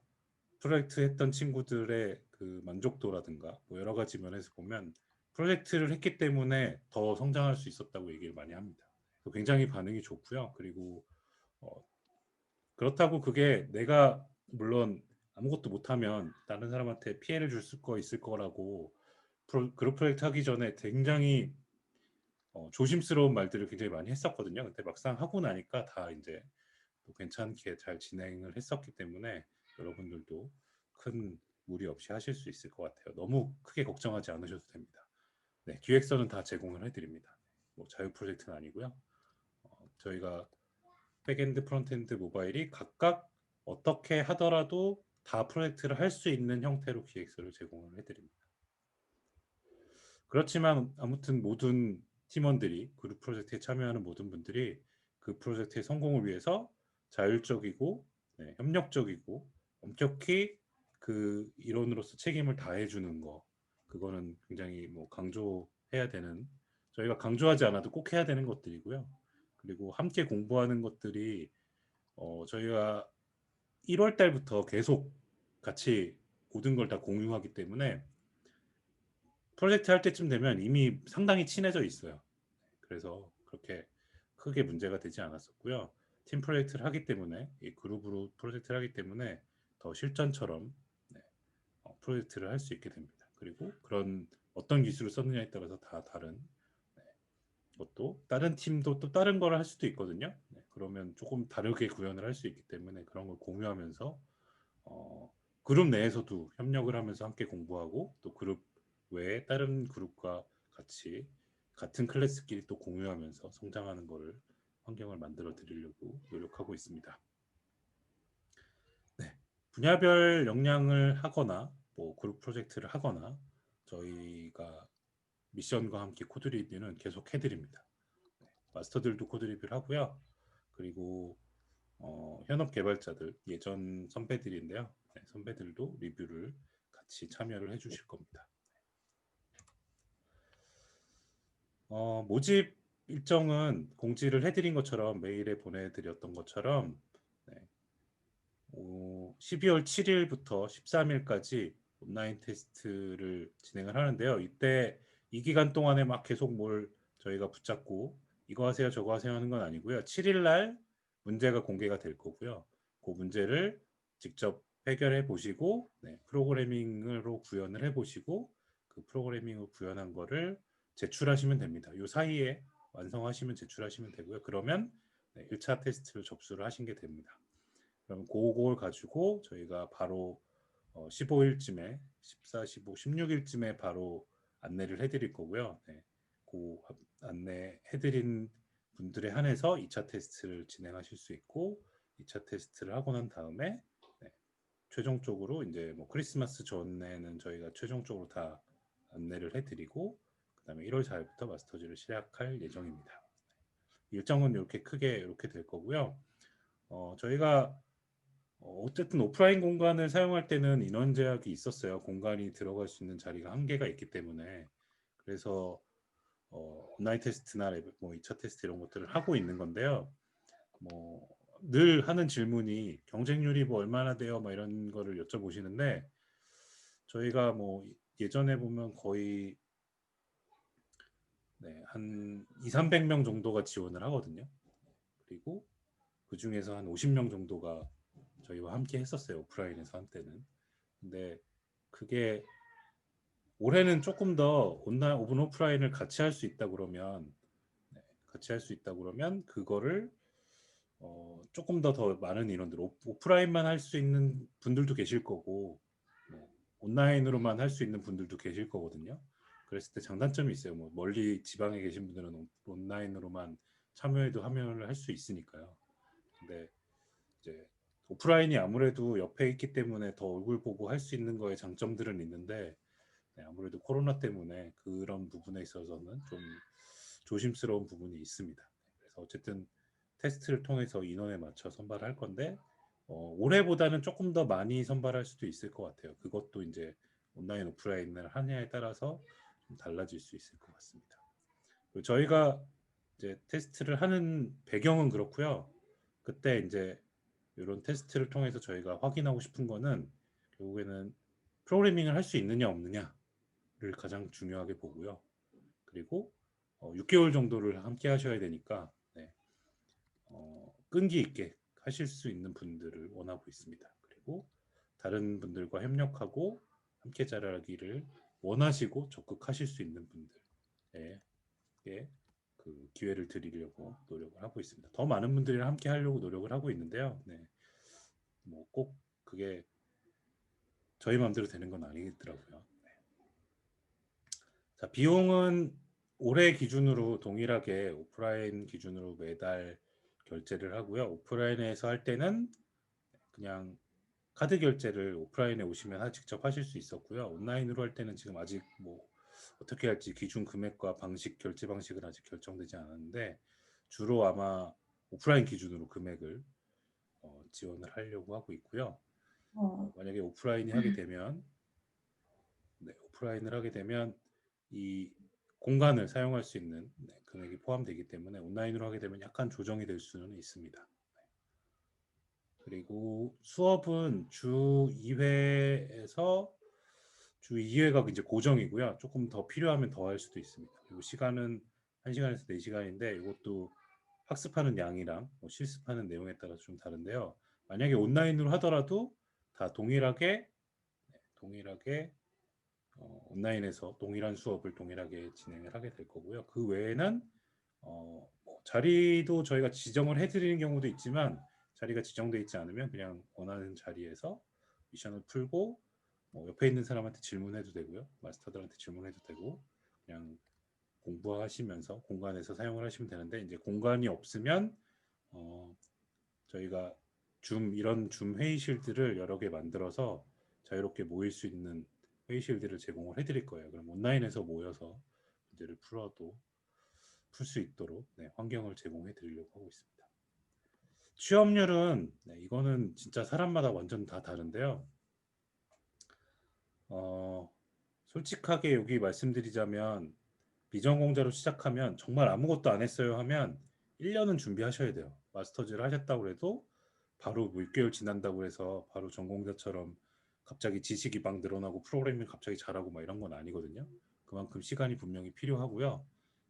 Speaker 2: 프로젝트 했던 친구들의 그 만족도라든가 뭐 여러 가지 면에서 보면 프로젝트를 했기 때문에 더 성장할 수 있었다고 얘기를 많이 합니다. 굉장히 반응이 좋고요. 그리고 어, 그렇다고 그게 내가 물론 아무것도 못하면 다른 사람한테 피해를 줄 거 있을 거라고 그룹 프로젝트 하기 전에 굉장히 조심스러운 말들을 굉장히 많이 했었거든요. 근데 막상 하고 나니까 다 이제 또 괜찮게 잘 진행을 했었기 때문에 여러분들도 큰 무리 없이 하실 수 있을 것 같아요. 너무 크게 걱정하지 않으셔도 됩니다. 네, 기획서는 다 제공을 해드립니다. 뭐 자유 프로젝트는 아니고요. 저희가 백엔드, 프론트엔드, 모바일이 각각 어떻게 하더라도 다 프로젝트를 할 수 있는 형태로 기획서를 제공을 해드립니다. 그렇지만 아무튼 모든 팀원들이 그룹 프로젝트에 참여하는 모든 분들이 그 프로젝트의 성공을 위해서 자율적이고 협력적이고 엄격히 그 일원으로서 책임을 다해주는 거 그거는 굉장히 뭐 강조해야 되는 저희가 강조하지 않아도 꼭 해야 되는 것들이고요. 그리고 함께 공부하는 것들이 저희가 1월 달부터 계속 같이 모든 걸 다 공유하기 때문에 프로젝트 할 때쯤 되면 이미 상당히 친해져 있어요. 그래서 그렇게 크게 문제가 되지 않았었고요. 팀 프로젝트를 하기 때문에 이 그룹으로 프로젝트를 하기 때문에 더 실전처럼 프로젝트를 할 수 있게 됩니다. 그리고 그런 어떤 기술을 썼느냐에 따라서 다 다른 것도 다른 팀도 또 다른 걸 할 수도 있거든요. 그러면 조금 다르게 구현을 할 수 있기 때문에 그런 걸 공유하면서 그룹 내에서도 협력을 하면서 함께 공부하고 또 그룹 외에 다른 그룹과 같이 같은 클래스끼리 또 공유하면서 성장하는 거를 환경을 만들어 드리려고 노력하고 있습니다. 네, 분야별 역량을 하거나 뭐 그룹 프로젝트를 하거나 저희가 미션과 함께 코드 리뷰는 계속 해드립니다. 마스터들도 코드 리뷰를 하고요. 그리고 현업 개발자들 예전 선배들인데요. 선배들도 리뷰를 같이 참여를 해주실 겁니다. 모집 일정은 공지를 해드린 것처럼 메일에 보내드렸던 것처럼 12월 7일부터 13일까지 온라인 테스트를 진행을 하는데요. 이때 이 기간 동안에 막 계속 뭘 저희가 붙잡고 이거 하세요 저거 하세요 하는 건 아니고요. 7일 날 문제가 공개가 될 거고요. 그 문제를 직접 해결해 보시고 프로그래밍으로 구현을 해 보시고 그 프로그래밍으로 구현한 거를 제출하시면 됩니다. 이 사이에 완성하시면 제출하시면 되고요. 그러면 1차 테스트를 접수를 하신 게 됩니다. 그럼 그걸 가지고 저희가 바로 15일쯤에 14, 15, 16일쯤에 바로 안내를 해드릴 거고요. 그 안내해드린 분들에 한해서 2차 테스트를 진행하실 수 있고 2차 테스트를 하고 난 다음에 최종적으로 이제 뭐 크리스마스 전에는 저희가 최종적으로 다 안내를 해드리고 그다음에 1월 4일부터 마스터즈를 시작할 예정입니다. 일정은 이렇게 크게 이렇게 될 거고요. 저희가 어쨌든 오프라인 공간을 사용할 때는 인원 제약이 있었어요. 공간이 들어갈 수 있는 자리가 한계가 있기 때문에 그래서 온라인 테스트나 뭐 2차 테스트 이런 것들을 하고 있는 건데요. 뭐 늘 하는 질문이 경쟁률이 뭐 얼마나 돼요? 뭐 이런 거를 여쭤보시는데 저희가 뭐 예전에 보면 거의 한 2, 300명 정도가 지원을 하거든요. 그리고 그 중에서 한 50명 정도가 저희와 함께 했었어요. 오프라인에서 한때는. 근데 그게 올해는 조금 더 온라인, 오픈 오프라인을 같이 할 수 있다 그러면 같이 할 수 있다 그러면 그거를 조금 더 많은 인원들 오프라인만 할 수 있는 분들도 계실 거고 온라인으로만 할 수 있는 분들도 계실 거거든요. 그랬을 때 장단점이 있어요. 뭐 멀리 지방에 계신 분들은 온라인으로만 참여해도 참여를 할 수 있으니까요. 근데 이제 오프라인이 아무래도 옆에 있기 때문에 더 얼굴 보고 할 수 있는 거에 장점들은 있는데 아무래도 코로나 때문에 그런 부분에 있어서는 좀 조심스러운 부분이 있습니다. 그래서 어쨌든 테스트를 통해서 인원에 맞춰 선발할 건데 올해보다는 조금 더 많이 선발할 수도 있을 것 같아요. 그것도 이제 온라인 오프라인을 하냐에 따라서 좀 달라질 수 있을 것 같습니다. 그리고 저희가 이제 테스트를 하는 배경은 그렇고요. 그때 이제 이런 테스트를 통해서 저희가 확인하고 싶은 거는 결국에는 프로그래밍을 할 수 있느냐 없느냐를 가장 중요하게 보고요. 그리고 6개월 정도를 함께 하셔야 되니까 네, 끈기 있게 하실 수 있는 분들을 원하고 있습니다. 그리고 다른 분들과 협력하고 함께 자라기를 원하시고 적극하실 수 있는 분들에게 그 기회를 드리려고 노력을 하고 있습니다. 더 많은 분들이랑 함께 하려고 노력을 하고 있는데요. 네, 뭐 꼭 그게 저희 마음대로 되는 건 아니더라고요. 네. 자, 비용은 올해 기준으로 동일하게 오프라인 기준으로 매달 결제를 하고요. 오프라인에서 할 때는 그냥 카드 결제를 오프라인에 오시면 직접 하실 수 있었고요. 온라인으로 할 때는 지금 아직 뭐 어떻게 할지 기준 금액과 방식, 결제 방식은 아직 결정되지 않았는데 주로 아마 오프라인 기준으로 금액을 지원을 하려고 하고 있고요. 만약에 오프라인이 하게 되면 오프라인을 하게 되면 이 공간을 사용할 수 있는 금액이 포함되기 때문에 온라인으로 하게 되면 약간 조정이 될 수는 있습니다. 그리고 수업은 주 2회에서 주 2회가 이제 고정이고요. 조금 더 필요하면 더 할 수도 있습니다. 그리고 시간은 1시간에서 4시간인데 이것도 학습하는 양이랑 실습하는 내용에 따라서 좀 다른데요. 만약에 온라인으로 하더라도 다 동일하게 온라인에서 동일한 수업을 동일하게 진행을 하게 될 거고요. 그 외에는 뭐 자리도 저희가 지정을 해드리는 경우도 있지만 자리가 지정돼 있지 않으면 그냥 원하는 자리에서 미션을 풀고 옆에 있는 사람한테 질문해도 되고요. 마스터들한테 질문해도 되고 그냥 공부하시면서 공간에서 사용을 하시면 되는데 이제 공간이 없으면 저희가 이런 줌 회의실들을 여러 개 만들어서 자유롭게 모일 수 있는 회의실들을 제공을 해드릴 거예요. 그럼 온라인에서 모여서 문제를 풀 수 있도록 환경을 제공해 드리려고 하고 있습니다. 취업률은 이거는 진짜 사람마다 완전 다 다른데요. 솔직하게 여기 말씀드리자면 비전공자로 시작하면 정말 아무것도 안 했어요 하면 1년은 준비하셔야 돼요. 마스터즈를 하셨다고 해도 바로 뭐 6개월 지난다고 해서 바로 전공자처럼 갑자기 지식이 막 늘어나고 프로그래밍 갑자기 잘하고 막 이런 건 아니거든요. 그만큼 시간이 분명히 필요하고요.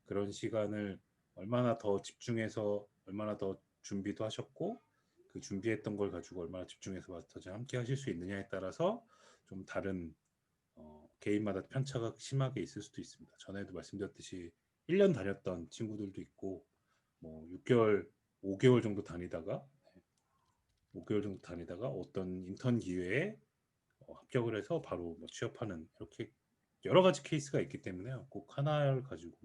Speaker 2: 그런 시간을 얼마나 더 집중해서 얼마나 더 준비도 하셨고 그 준비했던 걸 가지고 얼마나 집중해서 마스터즈 함께 하실 수 있느냐에 따라서 좀 다른 개인마다 편차가 심하게 있을 수도 있습니다. 전에도 말씀드렸듯이 1년 다녔던 친구들도 있고 뭐 6개월, 5개월 정도 다니다가 어떤 인턴 기회에 합격을 해서 바로 뭐 취업하는 이렇게 여러 가지 케이스가 있기 때문에요. 꼭 하나를 가지고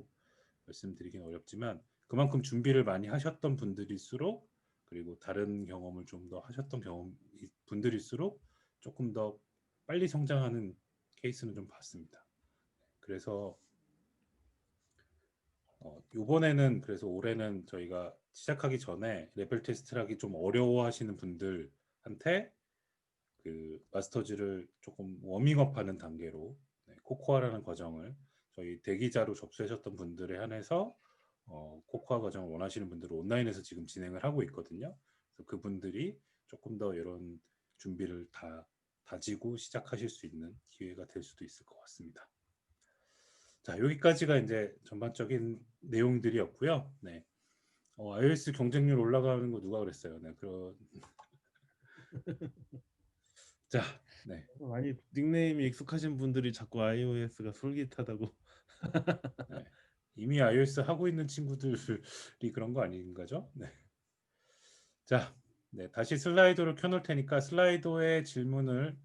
Speaker 2: 말씀드리긴 어렵지만 그만큼 준비를 많이 하셨던 분들일수록 그리고 다른 경험을 좀 더 하셨던 분들일수록 조금 더 빨리 성장하는 케이스는 좀 봤습니다. 그래서 이번에는 그래서 올해는 저희가 시작하기 전에 레벨 테스트를 하기 좀 어려워하시는 분들한테 그 마스터즈를 조금 워밍업하는 단계로 코코아라는 과정을 저희 대기자로 접수하셨던 분들에 한해서 코코아 과정을 원하시는 분들은 온라인에서 지금 진행을 하고 있거든요. 그래서 그분들이 조금 더 이런 준비를 다지고 시작하실 수 있는 기회가 될 수도 있을 것 같습니다. 자, 여기까지가 이제 전반적인 내용들이었고요. 네. iOS 경쟁률 올라가는 거 누가 그랬어요? 네, 자, 네.
Speaker 1: 많이 닉네임이 익숙하신 분들이 자꾸 iOS가 솔깃하다고.
Speaker 2: 네. 이미 iOS 하고 있는 친구들이 그런 거 아닌가죠? 네. 자, 다시 슬라이더를 켜놓을 테니까 슬라이더에 질문을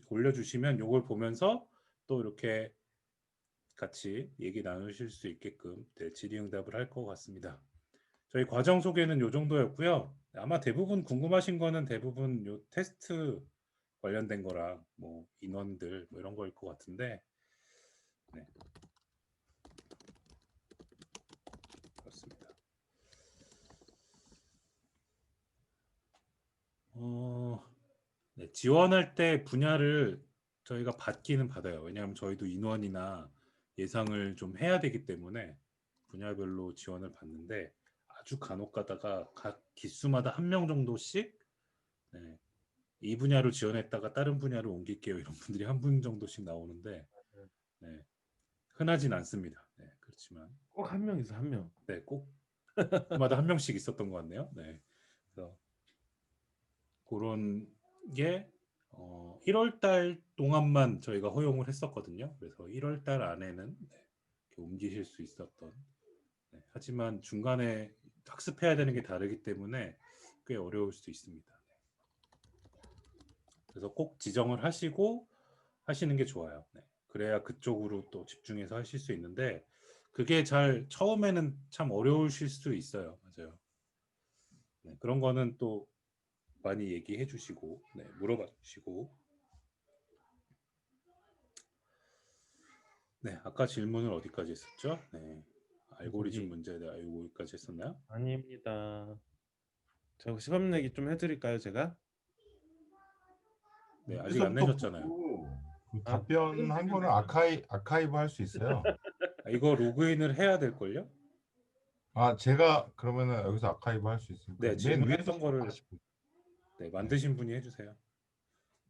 Speaker 2: 올려주시면 이걸 보면서 또 이렇게 같이 얘기 나누실 수 있게끔 질의응답을 할 것 같습니다. 저희 과정 소개는 이 정도였고요. 아마 대부분 궁금하신 거는 대부분 요 테스트 관련된 거랑 뭐 인원들 뭐 이런 거일 것 같은데 네. 그렇습니다. 지원할 때 분야를 저희가 받기는 받아요. 왜냐하면 저희도 인원이나 예상을 좀 해야 되기 때문에 분야별로 지원을 받는데 아주 간혹 가다가 각 기수마다 1명 정도씩 네. 이 분야로 지원했다가 다른 분야로 옮길게요. 이런 분들이 한 분 정도씩 나오는데 네. 흔하진 않습니다. 네. 그렇지만
Speaker 1: 꼭 한 명 있어 한 명.
Speaker 2: 네, 꼭 마다 한 명씩 있었던 것 같네요. 네. 그래서 그런 게 1월 달 동안만 저희가 허용을 했었거든요. 그래서 1월 달 안에는 네, 이렇게 옮기실 수 있었던. 네, 하지만 중간에 학습해야 되는 게 다르기 때문에 꽤 어려울 수도 있습니다. 네. 그래서 꼭 지정을 하시고 하시는 게 좋아요. 네. 그래야 그쪽으로 또 집중해서 하실 수 있는데 그게 잘 처음에는 참 어려우실 수도 있어요. 맞아요. 네, 그런 거는 또 많이 얘기해 주시고 네, 물어봐 주시고 네, 아까 질문을 어디까지 했었죠? 네, 알고리즘
Speaker 1: 거기
Speaker 2: 문제에 대해 여기까지 했었나요?
Speaker 1: 아닙니다. 제가 시간 내기 좀 해드릴까요, 제가?
Speaker 2: 네, 아직 안
Speaker 3: 유튜브부터
Speaker 2: 내셨잖아요.
Speaker 3: 보고 그
Speaker 1: 아,
Speaker 3: 답변한 거는 아카이브 할 수 있어요.
Speaker 2: 이거 로그인을 해야 될 걸요?
Speaker 3: 아, 제가 그러면은 여기서 아카이브 할 수 있으니까
Speaker 2: 네,
Speaker 3: 맨 위에서
Speaker 2: 질문했던 거를
Speaker 3: 다시
Speaker 2: 네, 만드신 분이 해주세요.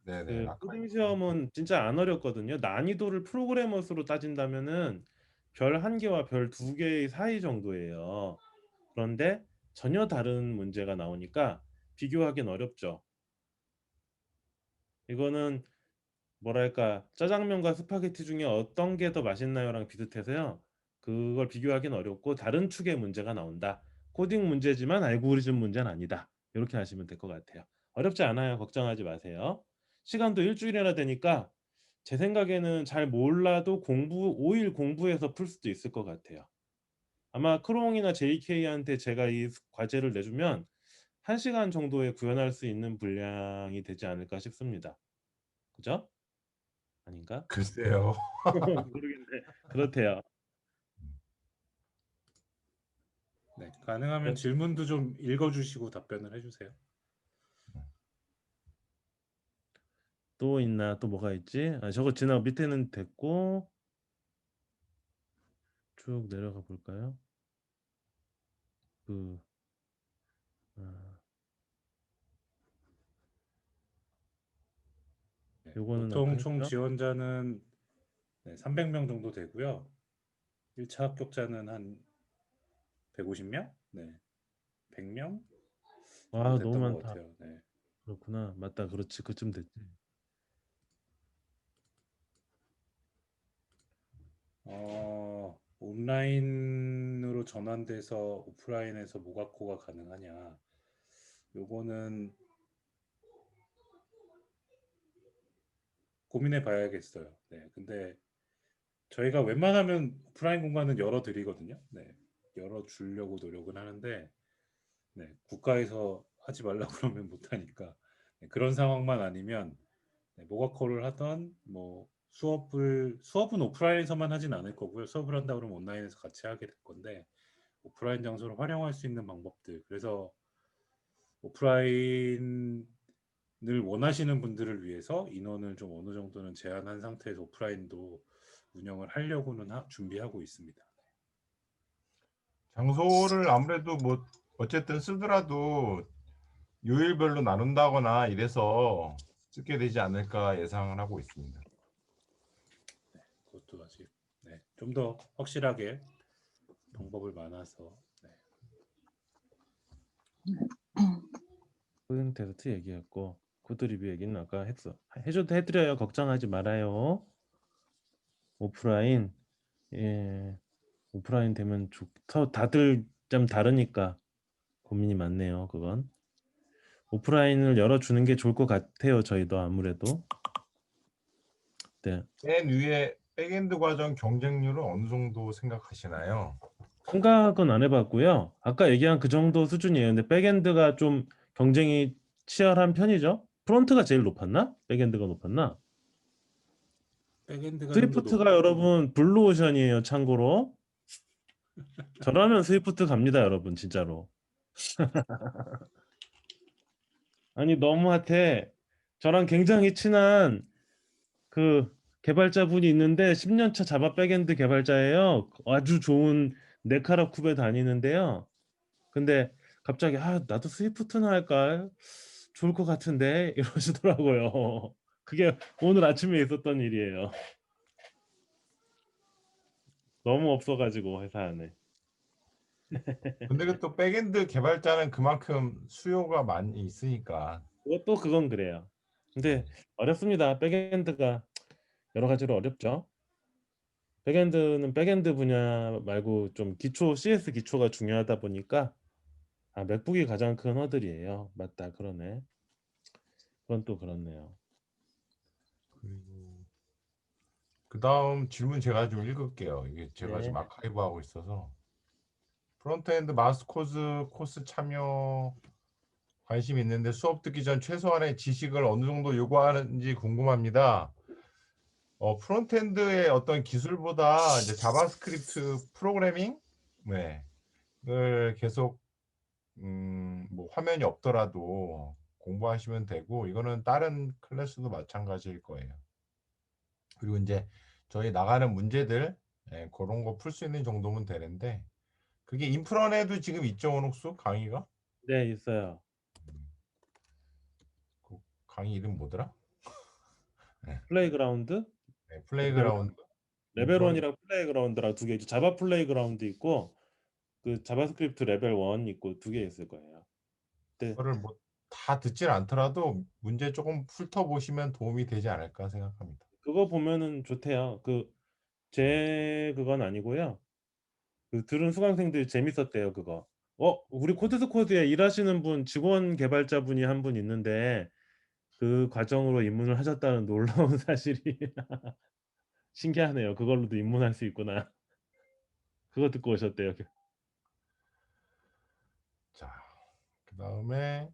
Speaker 3: 네네
Speaker 1: 그
Speaker 3: 아카이브.
Speaker 1: 코딩 시험은 진짜 안 어렵거든요. 난이도를 프로그래머스로 따진다면은 별 1개와 별 2개의 사이 정도예요. 그런데 전혀 다른 문제가 나오니까 비교하기는 어렵죠. 이거는 뭐랄까 짜장면과 스파게티 중에 어떤 게 더 맛있나요랑 비슷해서요. 그걸 비교하기는 어렵고 다른 축의 문제가 나온다. 코딩 문제지만 알고리즘 문제는 아니다. 이렇게 하시면 될 것 같아요. 어렵지 않아요. 걱정하지 마세요. 시간도 일주일이나 되니까 제 생각에는 잘 몰라도 5일 공부해서 풀 수도 있을 것 같아요. 아마 크롱이나 JK한테 제가 이 과제를 내주면 1시간 정도에 구현할 수 있는 분량이 되지 않을까 싶습니다. 그죠? 아닌가?
Speaker 3: 글쎄요.
Speaker 1: 모르겠네. 그렇대요.
Speaker 2: 네, 가능하면
Speaker 1: 네.
Speaker 2: 질문도 좀 읽어주시고 답변을 해주세요.
Speaker 1: 또 있나? 또 뭐가 있지? 아, 저거 지나고 밑에는 됐고 쭉 내려가 볼까요? 그 아,
Speaker 2: 네,
Speaker 1: 요거는 아까
Speaker 2: 보통 총
Speaker 1: 했죠?
Speaker 2: 지원자는 네, 300명 정도 되고요. 1차 합격자는 한 150명? 네, 100명 정도
Speaker 1: 와, 너무
Speaker 2: 됐던 것
Speaker 1: 많다.
Speaker 2: 같아요. 네.
Speaker 1: 그렇구나. 맞다. 그렇지. 그쯤 됐지.
Speaker 2: 온라인으로 전환돼서 오프라인에서 모가코가 가능하냐? 요거는 고민해 봐야겠어요. 네, 근데 저희가 웬만하면 오프라인 공간은 열어드리거든요. 네, 열어주려고 노력은 하는데 네, 국가에서 하지 말라고 그러면 못하니까 네, 그런 상황만 아니면 네, 모가코를 하던 뭐 수업은 오프라인에서만 하진 않을 거고요. 수업을 한다 그러면 온라인에서 같이 하게 될 건데 오프라인 장소를 활용할 수 있는 방법들. 그래서 오프라인을 원하시는 분들을 위해서 인원을 좀 어느 정도는 제한한 상태에서 오프라인도 운영을 하려고는 준비하고 있습니다.
Speaker 3: 장소를 아무래도 뭐 어쨌든 쓰더라도 요일별로 나눈다거나 이래서 쓰게 되지 않을까 예상을 하고 있습니다.
Speaker 2: 그것도 아직 네, 좀 더 확실하게 방법을 많아서 네.
Speaker 1: 코딩 테스트 얘기했고 코드 리뷰 얘기는 아까 했어. 해줘도 해드려요. 걱정하지 말아요. 오프라인 예 오프라인 되면 좋다. 다들 좀 다르니까 고민이 많네요. 그건 오프라인을 열어주는 게 좋을 것 같아요. 저희도 아무래도 네.
Speaker 3: 맨 위에 백엔드 과정 경쟁률은 어느 정도 생각하시나요?
Speaker 1: 생각은 안 해봤고요. 아까 얘기한 그 정도 수준이에요. 근데 백엔드가 좀 경쟁이 치열한 편이죠. 프론트가 제일 높았나? 백엔드가 높았나?
Speaker 2: 백엔드가 좀 더
Speaker 1: 스위프트가 여러분 블루오션이에요. 참고로 저라면 스위프트 갑니다, 여러분 진짜로. 아니 너무 핫해. 저랑 굉장히 친한 그 개발자분이 있는데 10년 차 자바 백엔드 개발자예요. 아주 좋은 네카라 쿱에 다니는데요. 근데 갑자기 나도 스위프트나 할까? 좋을 것 같은데 이러시더라고요. 그게 오늘 아침에 있었던 일이에요. 너무 없어가지고 회사 안에.
Speaker 3: 근데 그 또 백엔드 개발자는 그만큼 수요가 많이 있으니까.
Speaker 1: 그것도 그건 그래요. 근데 어렵습니다. 백엔드가 여러 가지로 어렵죠. 백엔드는 백엔드 분야 말고 좀 기초 CS 기초가 중요하다 보니까 맥북이 가장 큰 허들이에요. 맞다, 그러네. 그건 또 그렇네요.
Speaker 3: 그리고 그 다음 질문 제가 좀 읽을게요. 이게 제가
Speaker 1: 네.
Speaker 3: 지금 아카이브하고 있어서. 프론트엔드 마스 코스 참여 관심 있는데 수업 듣기 전 최소한의 지식을 어느 정도 요구하는지 궁금합니다. 프론트엔드의 어떤 기술보다 이제 자바스크립트 프로그래밍, 네, 을 계속 뭐 화면이 없더라도 공부하시면 되고, 이거는 다른 클래스도 마찬가지일 거예요. 그리고 이제 저희 나가는 문제들, 그런 거 풀 수 있는 정도면 되는데, 그게 인프런에도 지금 있죠, 원옥수 강의가?
Speaker 1: 네, 있어요.
Speaker 3: 그 강의 이름 뭐더라? 네,
Speaker 1: 플레이그라운드? 레벨
Speaker 3: 플레이그라운드
Speaker 1: 레벨
Speaker 3: 인프런.
Speaker 1: 1이랑 플레이그라운드랑 두 개 있죠. 자바 플레이그라운드 있고 그 자바스크립트 레벨 1 있고 두 개 있을 거예요. 근데
Speaker 3: 그거를 뭐 다 듣질 않더라도 문제 조금 훑어 보시면 도움이 되지 않을까 생각합니다.
Speaker 1: 그거 보면은 좋대요. 제 그건 아니고요. 그 들은 수강생들이 재밌었대요, 그거. 우리 코드스코드에 일하시는 분, 직원 개발자분이 한 분 있는데 그 과정으로 입문을 하셨다는 놀라운 사실이 신기하네요. 그걸로도 입문할 수 있구나. 그거 듣고 오셨대요.
Speaker 3: 자, 그다음에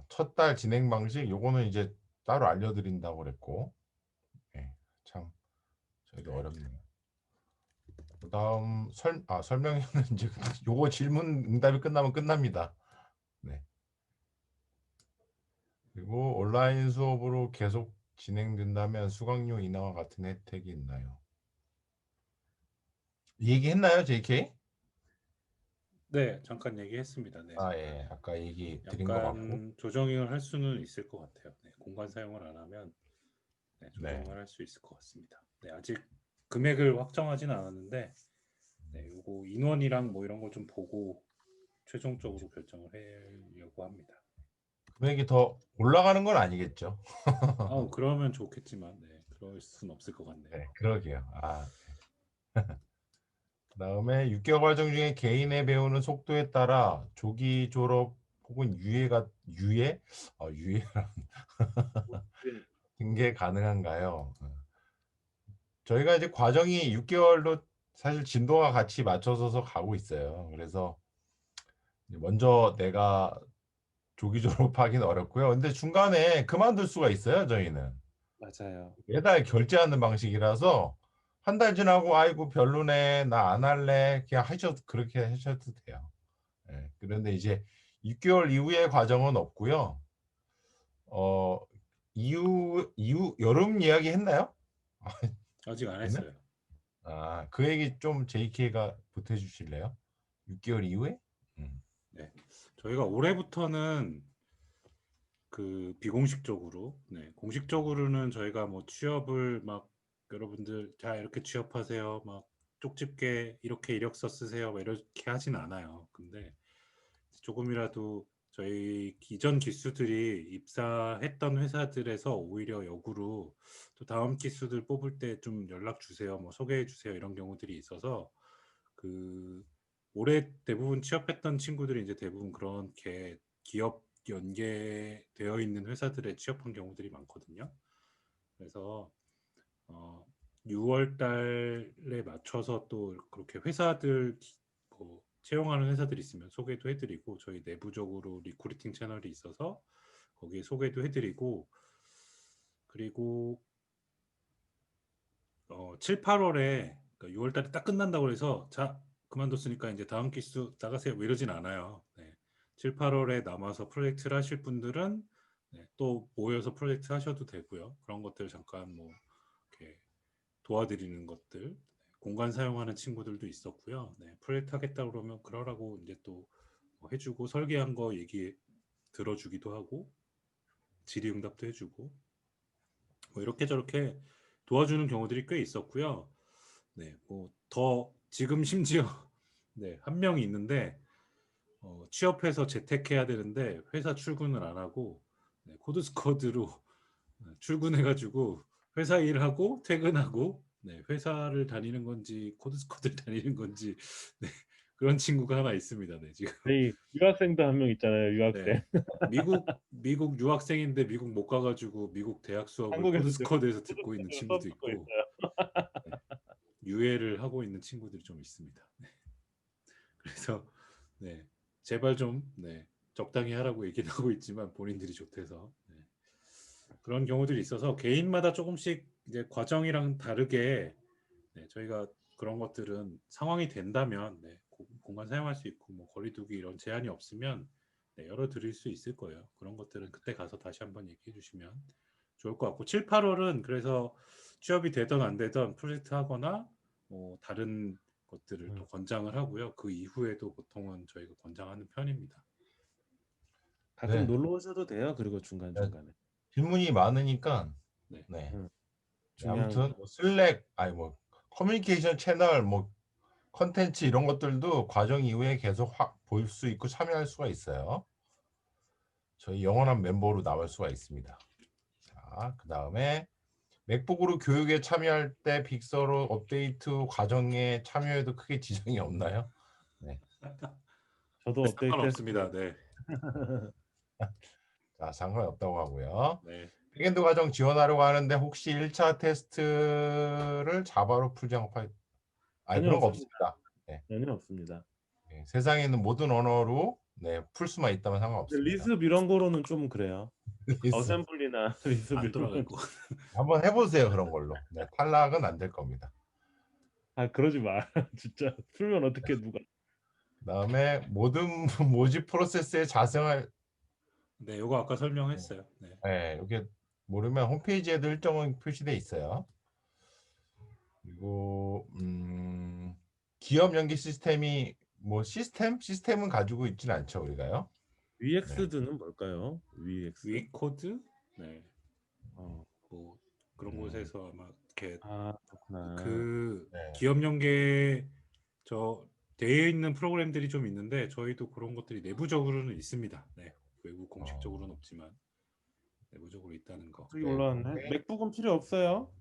Speaker 3: 첫 달 진행 방식 요거는 이제 따로 알려드린다고 그랬고, 참 저희도 어렵네요. 그다음 설명회는 이제 요거 질문 응답이 끝나면 끝납니다. 네. 그리고 온라인 수업으로 계속 진행된다면 수강료 인하와 같은 혜택이 있나요? 얘기했나요, JK?
Speaker 2: 네, 잠깐 얘기했습니다. 네.
Speaker 3: 예, 아까 얘기 드린 것 같고.
Speaker 2: 약간 조정을 할 수는 있을 것 같아요. 네, 공간 사용을 안 하면
Speaker 3: 네.
Speaker 2: 조정을 할 수 있을 것 같습니다. 네, 아직 금액을 확정하지는 않았는데, 네, 요거 인원이랑 뭐 이런 걸 좀 보고 최종적으로 결정을 하려고 합니다.
Speaker 3: 금액이 더 올라가는 건 아니겠죠?
Speaker 2: 그러면 좋겠지만, 네, 그럴 순 없을 것 같네요.
Speaker 3: 네, 그러게요. 그다음에 6개월 과정 중에 개인의 배우는 속도에 따라 조기 졸업 혹은 유예? 유예란 게 가능한가요? 저희가 이제 과정이 6개월로 사실 진도와 같이 맞춰서 가고 있어요. 그래서 먼저 내가 조기 졸업하기는 어렵고요. 근데 중간에 그만둘 수가 있어요, 저희는.
Speaker 1: 맞아요.
Speaker 3: 매달 결제하는 방식이라서 한 달 지나고 아이고 별로네 나 안 할래 그냥 그렇게 하셔도 돼요. 그런데 이제 6개월 이후의 과정은 없고요. 어 이후 여름 이야기 했나요?
Speaker 2: 아직 안
Speaker 3: 얘는?
Speaker 2: 했어요.
Speaker 3: 그 얘기 좀 JK가 보태주실래요? 6개월 이후에?
Speaker 2: 네, 저희가 올해부터는 그 비공식적으로, 네, 공식적으로는 저희가 뭐 취업을 막 여러분들 자 이렇게 취업하세요, 막 쪽집게 이렇게 이력서 쓰세요, 막 이렇게 하진 않아요. 근데 조금이라도 저희 기존 기수들이 입사했던 회사들에서 오히려 역으로 또 다음 기수들 뽑을 때 좀 연락 주세요, 뭐 소개해 주세요 이런 경우들이 있어서 그 올해 대부분 취업했던 친구들이 이제 대부분 그렇게 기업 연계되어 있는 회사들에 취업한 경우들이 많거든요. 그래서 6월 달에 맞춰서 또 그렇게 회사들 뭐 채용하는 회사들이 있으면 소개도 해드리고 저희 내부적으로 리크루팅 채널이 있어서 거기에 소개도 해드리고 그리고 7, 8월에 그러니까 6월 달에 딱 끝난다고 해서 자 그만뒀으니까 이제 다음 기수 나가세요 뭐 이러진 않아요. 네. 7, 8월에 남아서 프로젝트를 하실 분들은 네, 또 모여서 프로젝트 하셔도 되고요. 그런 것들 잠깐 뭐 이렇게 도와드리는 것들 공간 사용하는 친구들도 있었고요. 네, 프로젝트 하겠다 그러면 그러라고 이제 또 해주고 설계한 거 얘기 들어주기도 하고 질의응답도 해주고 뭐 이렇게 저렇게 도와주는 경우들이 꽤 있었고요. 네, 뭐 더 지금 심지어 네, 한 명이 있는데 취업해서 재택해야 되는데 회사 출근을 안 하고 네, 코드스쿼드로 출근해가지고 회사 일하고 퇴근하고 네, 회사를 다니는 건지 코드스쿼드를 다니는 건지 네, 그런 친구가 하나 있습니다. 네, 지금
Speaker 1: 저희 유학생도 한 명 있잖아요.
Speaker 2: 네,
Speaker 1: 유학생.
Speaker 2: 미국 유학생인데 미국 못 가가지고 미국 대학 수업을
Speaker 1: 한국에서 지금
Speaker 2: 코드스쿼드에서 듣고 있는
Speaker 1: 코드스쿼드로 수업
Speaker 2: 친구도
Speaker 1: 듣고
Speaker 2: 있고
Speaker 1: 있어요.
Speaker 2: 네, 유예를 하고 있는 친구들이 좀 있습니다. 네, 그래서 네, 제발 좀 네, 적당히 하라고 얘기는 하고 있지만 본인들이 좋대서 네, 그런 경우들이 있어서 개인마다 조금씩 이제 과정이랑 다르게 네, 저희가 그런 것들은 상황이 된다면 네, 공간 사용할 수 있고 뭐 거리두기 이런 제한이 없으면 네, 열어드릴 수 있을 거예요. 그런 것들은 그때 가서 다시 한번 얘기해 주시면 좋을 것 같고 7, 8월은 그래서 취업이 되든 안 되든 프로젝트 하거나 뭐 다른 것들을 또 권장을 하고요. 그 이후에도 보통은 저희가 권장하는 편입니다.
Speaker 1: 가끔
Speaker 3: 네.
Speaker 1: 놀러 오셔도 돼요. 그리고
Speaker 3: 네,
Speaker 1: 중간중간에.
Speaker 3: 질문이 많으니까
Speaker 2: 네.
Speaker 3: 네.
Speaker 1: 음,
Speaker 3: 네,
Speaker 1: 중요한
Speaker 3: 아무튼 뭐 슬랙 아니 뭐 커뮤니케이션 채널 뭐 컨텐츠 이런 것들도 과정 이후에 계속 볼 수 있고 참여할 수가 있어요. 저희 영원한 멤버로 나올 수가 있습니다. 자, 그 다음에 맥북으로 교육에 참여할 때 빅서로 업데이트 과정에 참여해도 크게 지장이 없나요? 네.
Speaker 1: 저도
Speaker 2: 네,
Speaker 1: 업데이트해서
Speaker 2: 상관없습니다. 네.
Speaker 3: 자, 상관없다고 하고요.
Speaker 2: 네.
Speaker 3: 백엔드 과정 지원하려고 하는데 혹시 1차 테스트를 자바로 풀 작업할 아니
Speaker 1: 전혀
Speaker 3: 그런 거
Speaker 1: 없습니다.
Speaker 3: 없습니다. 네.
Speaker 1: 전혀 없습니다.
Speaker 3: 네, 세상에 있는 모든 언어로 네, 풀 수만 있다면 상관없습니다.
Speaker 1: 리습 이런 거로는 좀 그래요.
Speaker 3: 있어.
Speaker 1: 어셈블리나 리습
Speaker 2: 안
Speaker 1: 이런
Speaker 2: 돌아갈
Speaker 1: 거.
Speaker 2: 거.
Speaker 3: 한번 해보세요 그런 걸로. 네, 탈락은 안 될 겁니다.
Speaker 1: 아 그러지 마. 진짜 풀면 어떻게 누가.
Speaker 3: 그다음에 모든 모집 프로세스에 자생할
Speaker 2: 네, 요거 아까 설명했어요. 네.
Speaker 3: 네, 이렇게 모르면 홈페이지에도 일정은 표시돼 있어요. 그리고 기업 연계 시스템이 뭐 시스템은 가지고 있진 않죠 우리가요. 네.
Speaker 1: VX드는 뭘까요? VX?
Speaker 2: 위코드? 네.
Speaker 1: 어.
Speaker 2: 뭐 그런
Speaker 3: 음,
Speaker 2: 곳에서 아마 이렇게
Speaker 1: 아 그렇구나.
Speaker 2: 그
Speaker 3: 네.
Speaker 2: 기업 연계 저 되어 있는 프로그램들이 좀 있는데 저희도 그런 것들이 내부적으로는 있습니다. 네. 외부 공식적으로는 없지만 내부적으로 있다는 거.
Speaker 1: 여기
Speaker 3: 네.
Speaker 1: 올라왔네. 맥북은 필요 없어요.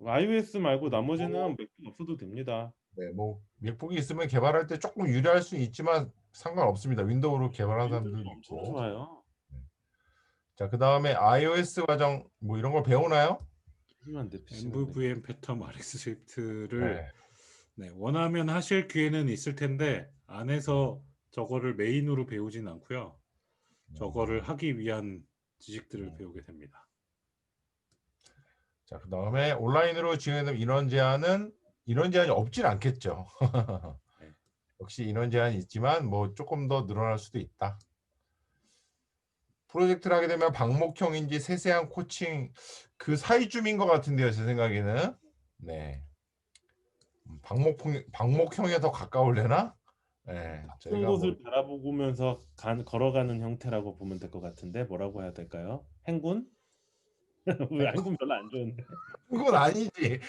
Speaker 1: iOS 말고 나머지는 맥북 없어도 됩니다.
Speaker 3: 네, 뭐 맥북이 있으면 개발할 때 조금 유리할 수 있지만 상관없습니다. 윈도우로 개발하는
Speaker 1: 윈도우는
Speaker 3: 사람들도
Speaker 1: 엄청
Speaker 3: 있고.
Speaker 1: 좋아요.
Speaker 3: 자, 그 다음에 iOS 과정 뭐 이런 걸 배우나요?
Speaker 1: PC만 돼, PC만 돼.
Speaker 2: MVVM 패턴 RX 스위프트를
Speaker 3: 네.
Speaker 2: 네, 원하면 하실 기회는 있을 텐데 안에서 저거를 메인으로 배우진 않고요. 저거를 하기 위한 지식들을 배우게 됩니다.
Speaker 3: 자, 그 다음에 온라인으로 진행되는 인원 제한이 없진 않겠죠.
Speaker 2: 네.
Speaker 3: 역시 인원 제한이 있지만 뭐 조금 더 늘어날 수도 있다. 프로젝트를 하게 되면 방목형인지 세세한 코칭 그 사이쯤인 것 같은데요, 제 생각에는. 네. 방목형에 더 가까울래나? 네,
Speaker 1: 큰
Speaker 3: 저희가 뭐
Speaker 1: 곳을 바라보면서 걸어가는 형태라고 보면 될 것 같은데 뭐라고 해야 될까요? 행군? 왜 행군 별로 안 좋은데.
Speaker 3: 그건 아니지.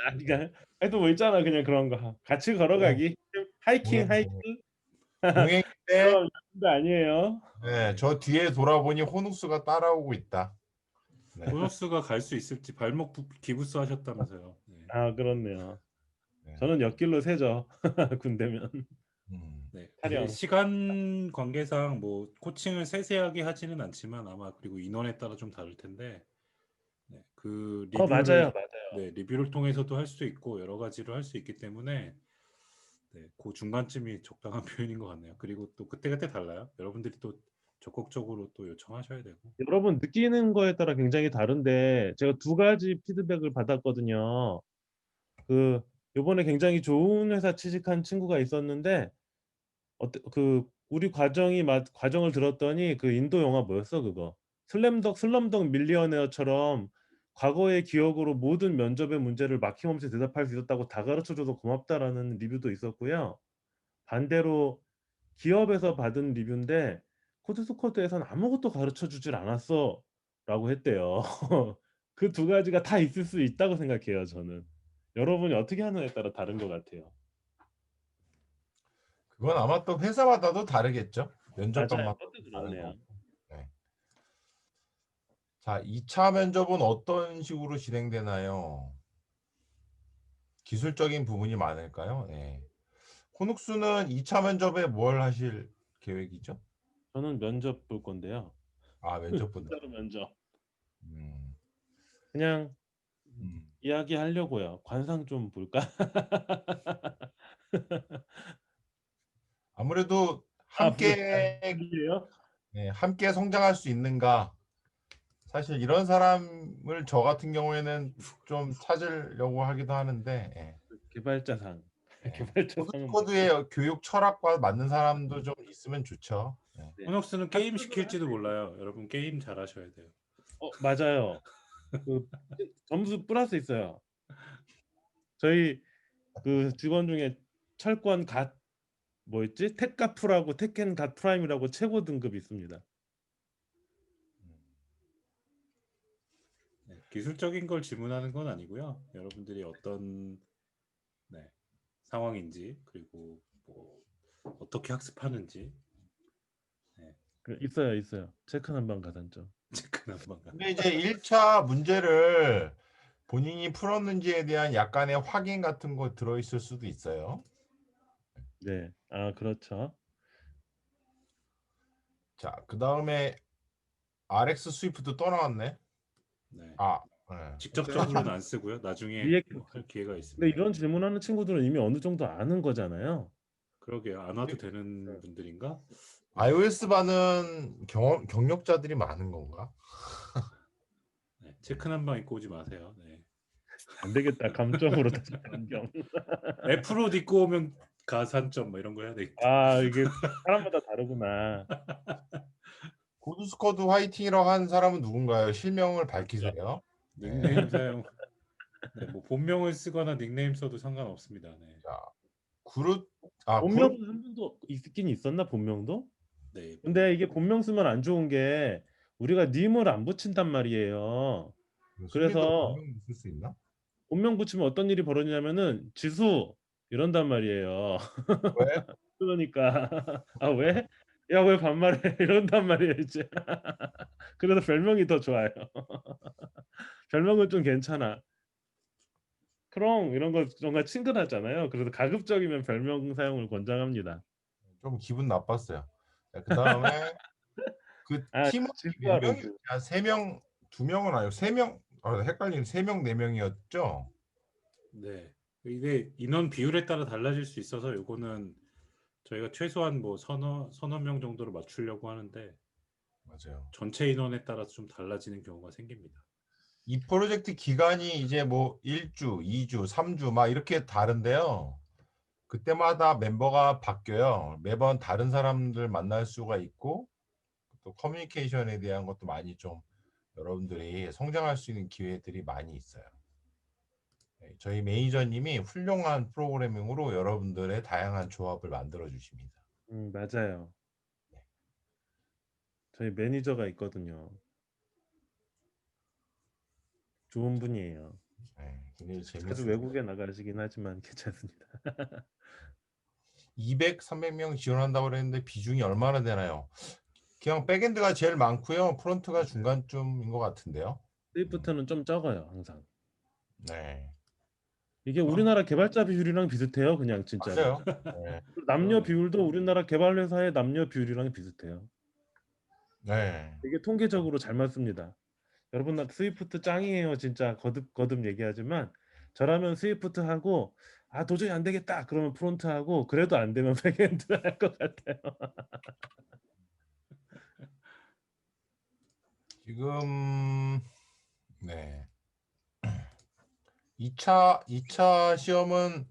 Speaker 1: 아니 그러니까 해도 뭐 있잖아 그냥 그런 거 같이
Speaker 3: 네,
Speaker 1: 걸어가기 하이킹
Speaker 3: 동행,
Speaker 1: 하이킹
Speaker 3: 동행인데
Speaker 1: 그런 거 아니에요.
Speaker 3: 네, 저 뒤에 돌아보니 호누스가 따라오고 있다. 네.
Speaker 2: 보너스가 갈 수 있을지 발목 기부스 하셨다면서요. 네.
Speaker 1: 아 그렇네요.
Speaker 3: 네.
Speaker 1: 저는 옆길로 새죠. 군대면
Speaker 2: 네,
Speaker 1: 타령.
Speaker 2: 시간 관계상 뭐 코칭을 세세하게 하지는 않지만 아마 그리고 인원에 따라 좀 다를 텐데 네, 그
Speaker 1: 맞아요
Speaker 2: 리뷰를
Speaker 1: 맞아요.
Speaker 2: 네, 리뷰를 통해서도 할 수 있고 여러 가지로 할 수 있기 때문에 네, 그 중간쯤이 적당한 표현인 것 같네요. 그리고 또 그때그때 달라요. 여러분들이 또 적극적으로 또 요청하셔야 되고.
Speaker 1: 여러분 느끼는 거에 따라 굉장히 다른데 제가 두 가지 피드백을 받았거든요. 그 요번에 굉장히 좋은 회사 취직한 친구가 있었는데 그 우리 과정을 들었더니 그 인도 영화 뭐였어 그거 슬럼독 밀리어네어처럼 과거의 기억으로 모든 면접의 문제를 막힘없이 대답할 수 있었다고 다 가르쳐줘서 고맙다라는 리뷰도 있었고요. 반대로 기업에서 받은 리뷰인데 코드스코드에서는 아무것도 가르쳐 주질 않았어라고 했대요. 그 두 가지가 다 있을 수 있다고 생각해요, 저는. 여러분이 어떻게 하느냐에 따라 다른 것 같아요.
Speaker 3: 그건 아마 또 회사마다도 다르겠죠. 면접
Speaker 1: 맞아요.
Speaker 3: 방법도
Speaker 1: 그것도
Speaker 3: 다른
Speaker 1: 그렇네요.
Speaker 3: 거고. 네. 자, 2차 면접은 어떤 식으로 진행되나요? 기술적인 부분이 많을까요? 네. 코눅스는 2차 면접에 뭘 하실 계획이죠?
Speaker 1: 저는 면접 볼 건데요.
Speaker 3: 아, 면접 본다.
Speaker 1: 진짜로 면접.
Speaker 3: 음,
Speaker 1: 그냥
Speaker 3: 음.
Speaker 1: 이야기하려고요. 관상 좀 볼까?
Speaker 3: 아무래도
Speaker 1: 아, 무슨
Speaker 3: 함께
Speaker 1: 관상이에요?
Speaker 3: 네, 함께 성장할 수 있는가? 사실 이런 사람을 저 같은 경우에는 좀 찾으려고 하기도 하는데, 예,
Speaker 1: 개발자상.
Speaker 3: 예.
Speaker 1: 개발자상은 뭐
Speaker 3: 코드코드의 교육 철학과 맞는 사람도 좀 있으면 좋죠. 예.
Speaker 1: 네.
Speaker 2: 코녹스는 게임
Speaker 1: 학습을 할
Speaker 2: 시킬지도
Speaker 1: 수 있는
Speaker 2: 몰라요. 여러분 게임 잘하셔야 돼요.
Speaker 1: 맞아요. 그 점수 플러스 있어요. 저희 그 직원 중에 철권 갓 뭐였지? 택가프라고 테켄 갓 프라임이라고 최고 등급 있습니다.
Speaker 2: 네, 기술적인 걸 질문하는 건 아니고요. 여러분들이 어떤 네, 상황인지 그리고 뭐 어떻게 학습하는지 네,
Speaker 1: 있어요. 체크 난방 가산점.
Speaker 2: 체크 한번 가.
Speaker 3: 근데 이제 1차 문제를 본인이 풀었는지에 대한 약간의 확인 같은 거 들어있을 수도 있어요.
Speaker 1: 네. 아, 그렇죠.
Speaker 3: 자, 그 다음에 RX 스위프트 또 나왔네.
Speaker 2: 네,
Speaker 3: 아, 네.
Speaker 2: 직접적으로는 안 쓰고요. 나중에
Speaker 1: 리액트.
Speaker 2: 뭐 할 기회가
Speaker 1: 근데
Speaker 2: 있으면.
Speaker 1: 이런 질문하는 친구들은 이미 어느 정도 아는 거잖아요.
Speaker 2: 그러게요. 안 와도 되는 분들인가?
Speaker 3: iOS 반은 경력자들이 많은 건가?
Speaker 2: 네, 체크 한방 입고 오지 마세요. 네.
Speaker 1: 안 되겠다. 감점으로 다시 변경.
Speaker 2: F로 입고 오면 가산점 뭐 이런 거 해야 되겠다.
Speaker 1: 아, 이게 사람마다 다르구나.
Speaker 3: 코드스코드 화이팅이라고 한 사람은 누군가요? 실명을 밝히세요.
Speaker 2: 닉네임 사용. 네, 뭐 본명을 쓰거나 닉네임 써도 상관없습니다. 네.
Speaker 3: 자, 그룹 그룹
Speaker 1: 본명은 한 번도 있긴 있었나? 본명도?
Speaker 2: 네.
Speaker 1: 근데 이게 본명 쓰면 안 좋은 게 우리가 님을 안 붙인단 말이에요.
Speaker 3: 순위도
Speaker 1: 그래서
Speaker 3: 본명 있을 수 있나?
Speaker 1: 본명 붙이면 어떤 일이 벌어지냐면은 지수 이런단 말이에요.
Speaker 3: 왜?
Speaker 1: 그러니까 아 왜? 야 왜 반말해? 이런단 말이에요 이제. 그래서 별명이 더 좋아요. 별명은 좀 괜찮아. 크롱 이런 거 정말 친근하잖아요. 그래서 가급적이면 별명 사용을 권장합니다.
Speaker 3: 좀 기분 나빴어요. 자, 그 다음에 그
Speaker 1: 아
Speaker 3: 팀원이 몇
Speaker 1: 지수와 로즈.
Speaker 3: 명이었지? 세 명, 두 명은 아니고 세 명. 헷갈리는 세 명, 네 명이었죠.
Speaker 2: 네. 이게 인원 비율에 따라 달라질 수 있어서 요거는 저희가 최소한 뭐 서너 명 정도로 맞추려고 하는데
Speaker 3: 맞아요.
Speaker 2: 전체 인원에 따라서 좀 달라지는 경우가 생깁니다.
Speaker 3: 이 프로젝트 기간이 이제 뭐 1주, 2주, 3주 막 이렇게 다른데요. 그때마다 멤버가 바뀌어요. 매번 다른 사람들 만날 수가 있고 또 커뮤니케이션에 대한 것도 많이 좀 여러분들이 성장할 수 있는 기회들이 많이 있어요. 네, 저희 매니저님이 훌륭한 프로그래밍으로 여러분들의 다양한 조합을 만들어 주십니다.
Speaker 1: 맞아요. 저희 매니저가 있거든요. 좋은 분이에요.
Speaker 3: 네, 굉장히
Speaker 1: 자주
Speaker 3: 재밌어요.
Speaker 1: 외국에 나가시긴 하지만 괜찮습니다.
Speaker 3: 200, 300명 지원한다고 그랬는데 비중이 얼마나 되나요? 그냥 백엔드가 제일 많고요. 프론트가 중간쯤인 것 같은데요.
Speaker 1: 스위프트는 좀 적어요, 항상.
Speaker 3: 네,
Speaker 1: 이게 우리나라 개발자 비율이랑 비슷해요, 그냥 진짜로.
Speaker 3: 맞아요. 네,
Speaker 1: 남녀
Speaker 2: 그러네요.
Speaker 1: 비율도 우리나라 개발 회사의 남녀 비율이랑 비슷해요.
Speaker 3: 네.
Speaker 1: 되게 통계적으로 잘 맞습니다. 여러분 나 스위프트 짱이에요, 진짜 거듭 얘기하지만 저라면 스위프트 하고 아 도저히 안 되겠다 그러면 프론트 하고 그래도 안 되면 백엔드 할 것 같아요.
Speaker 3: 지금 네. 2차 시험은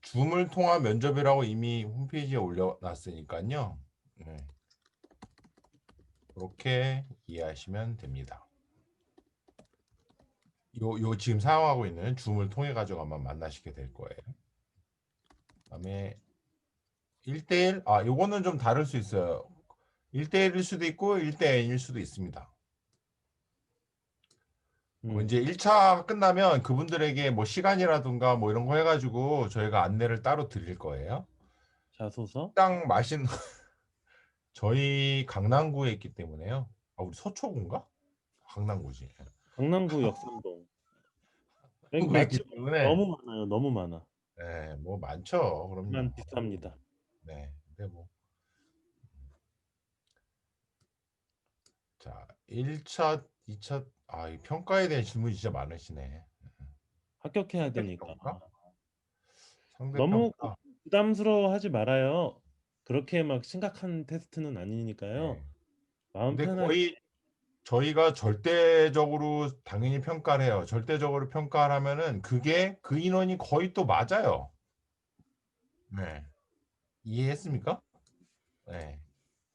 Speaker 3: 줌을 통한 면접이라고 이미 홈페이지에 올려놨으니까요. 네. 그렇게 이해하시면 됩니다. 요 지금 사용하고 있는 줌을 통해 가지고 아마 만나시게 될 거예요. 그다음에 1대1? 아, 요거는 좀 다를 수 있어요. 1대1일 수도 있고 1대 N일 수도 있습니다. 그 이제 1차 끝나면 그분들에게 뭐 시간이라든가 뭐 이런 거 해가지고 저희가 안내를 따로 드릴 거예요.
Speaker 1: 자소서?
Speaker 3: 식당 마신 저희 강남구에 있기 때문에요. 아, 우리 서초구인가? 강남구지.
Speaker 1: 강남구 역삼동. 여기
Speaker 3: 강남구에 있기
Speaker 1: 맛집
Speaker 3: 때문에
Speaker 1: 너무 많아요. 너무 많아.
Speaker 3: 네, 뭐 많죠.
Speaker 1: 만
Speaker 3: 그럼요.
Speaker 1: 비쌉니다.
Speaker 3: 네, 근데 뭐 자, 1차, 2차 이 평가에 대한 질문이 진짜 많으시네.
Speaker 1: 합격해야 되니까.
Speaker 3: 평가? 상대
Speaker 1: 너무
Speaker 3: 평가.
Speaker 1: 부담스러워하지 말아요. 그렇게 막 심각한 테스트는 아니니까요.
Speaker 3: 네.
Speaker 1: 마음
Speaker 3: 근데
Speaker 1: 편하게.
Speaker 3: 거의 저희가 절대적으로 당연히 평가를 해요. 절대적으로 평가를 하면은 그게 그 인원이 거의 또 맞아요. 네. 이해했습니까? 네.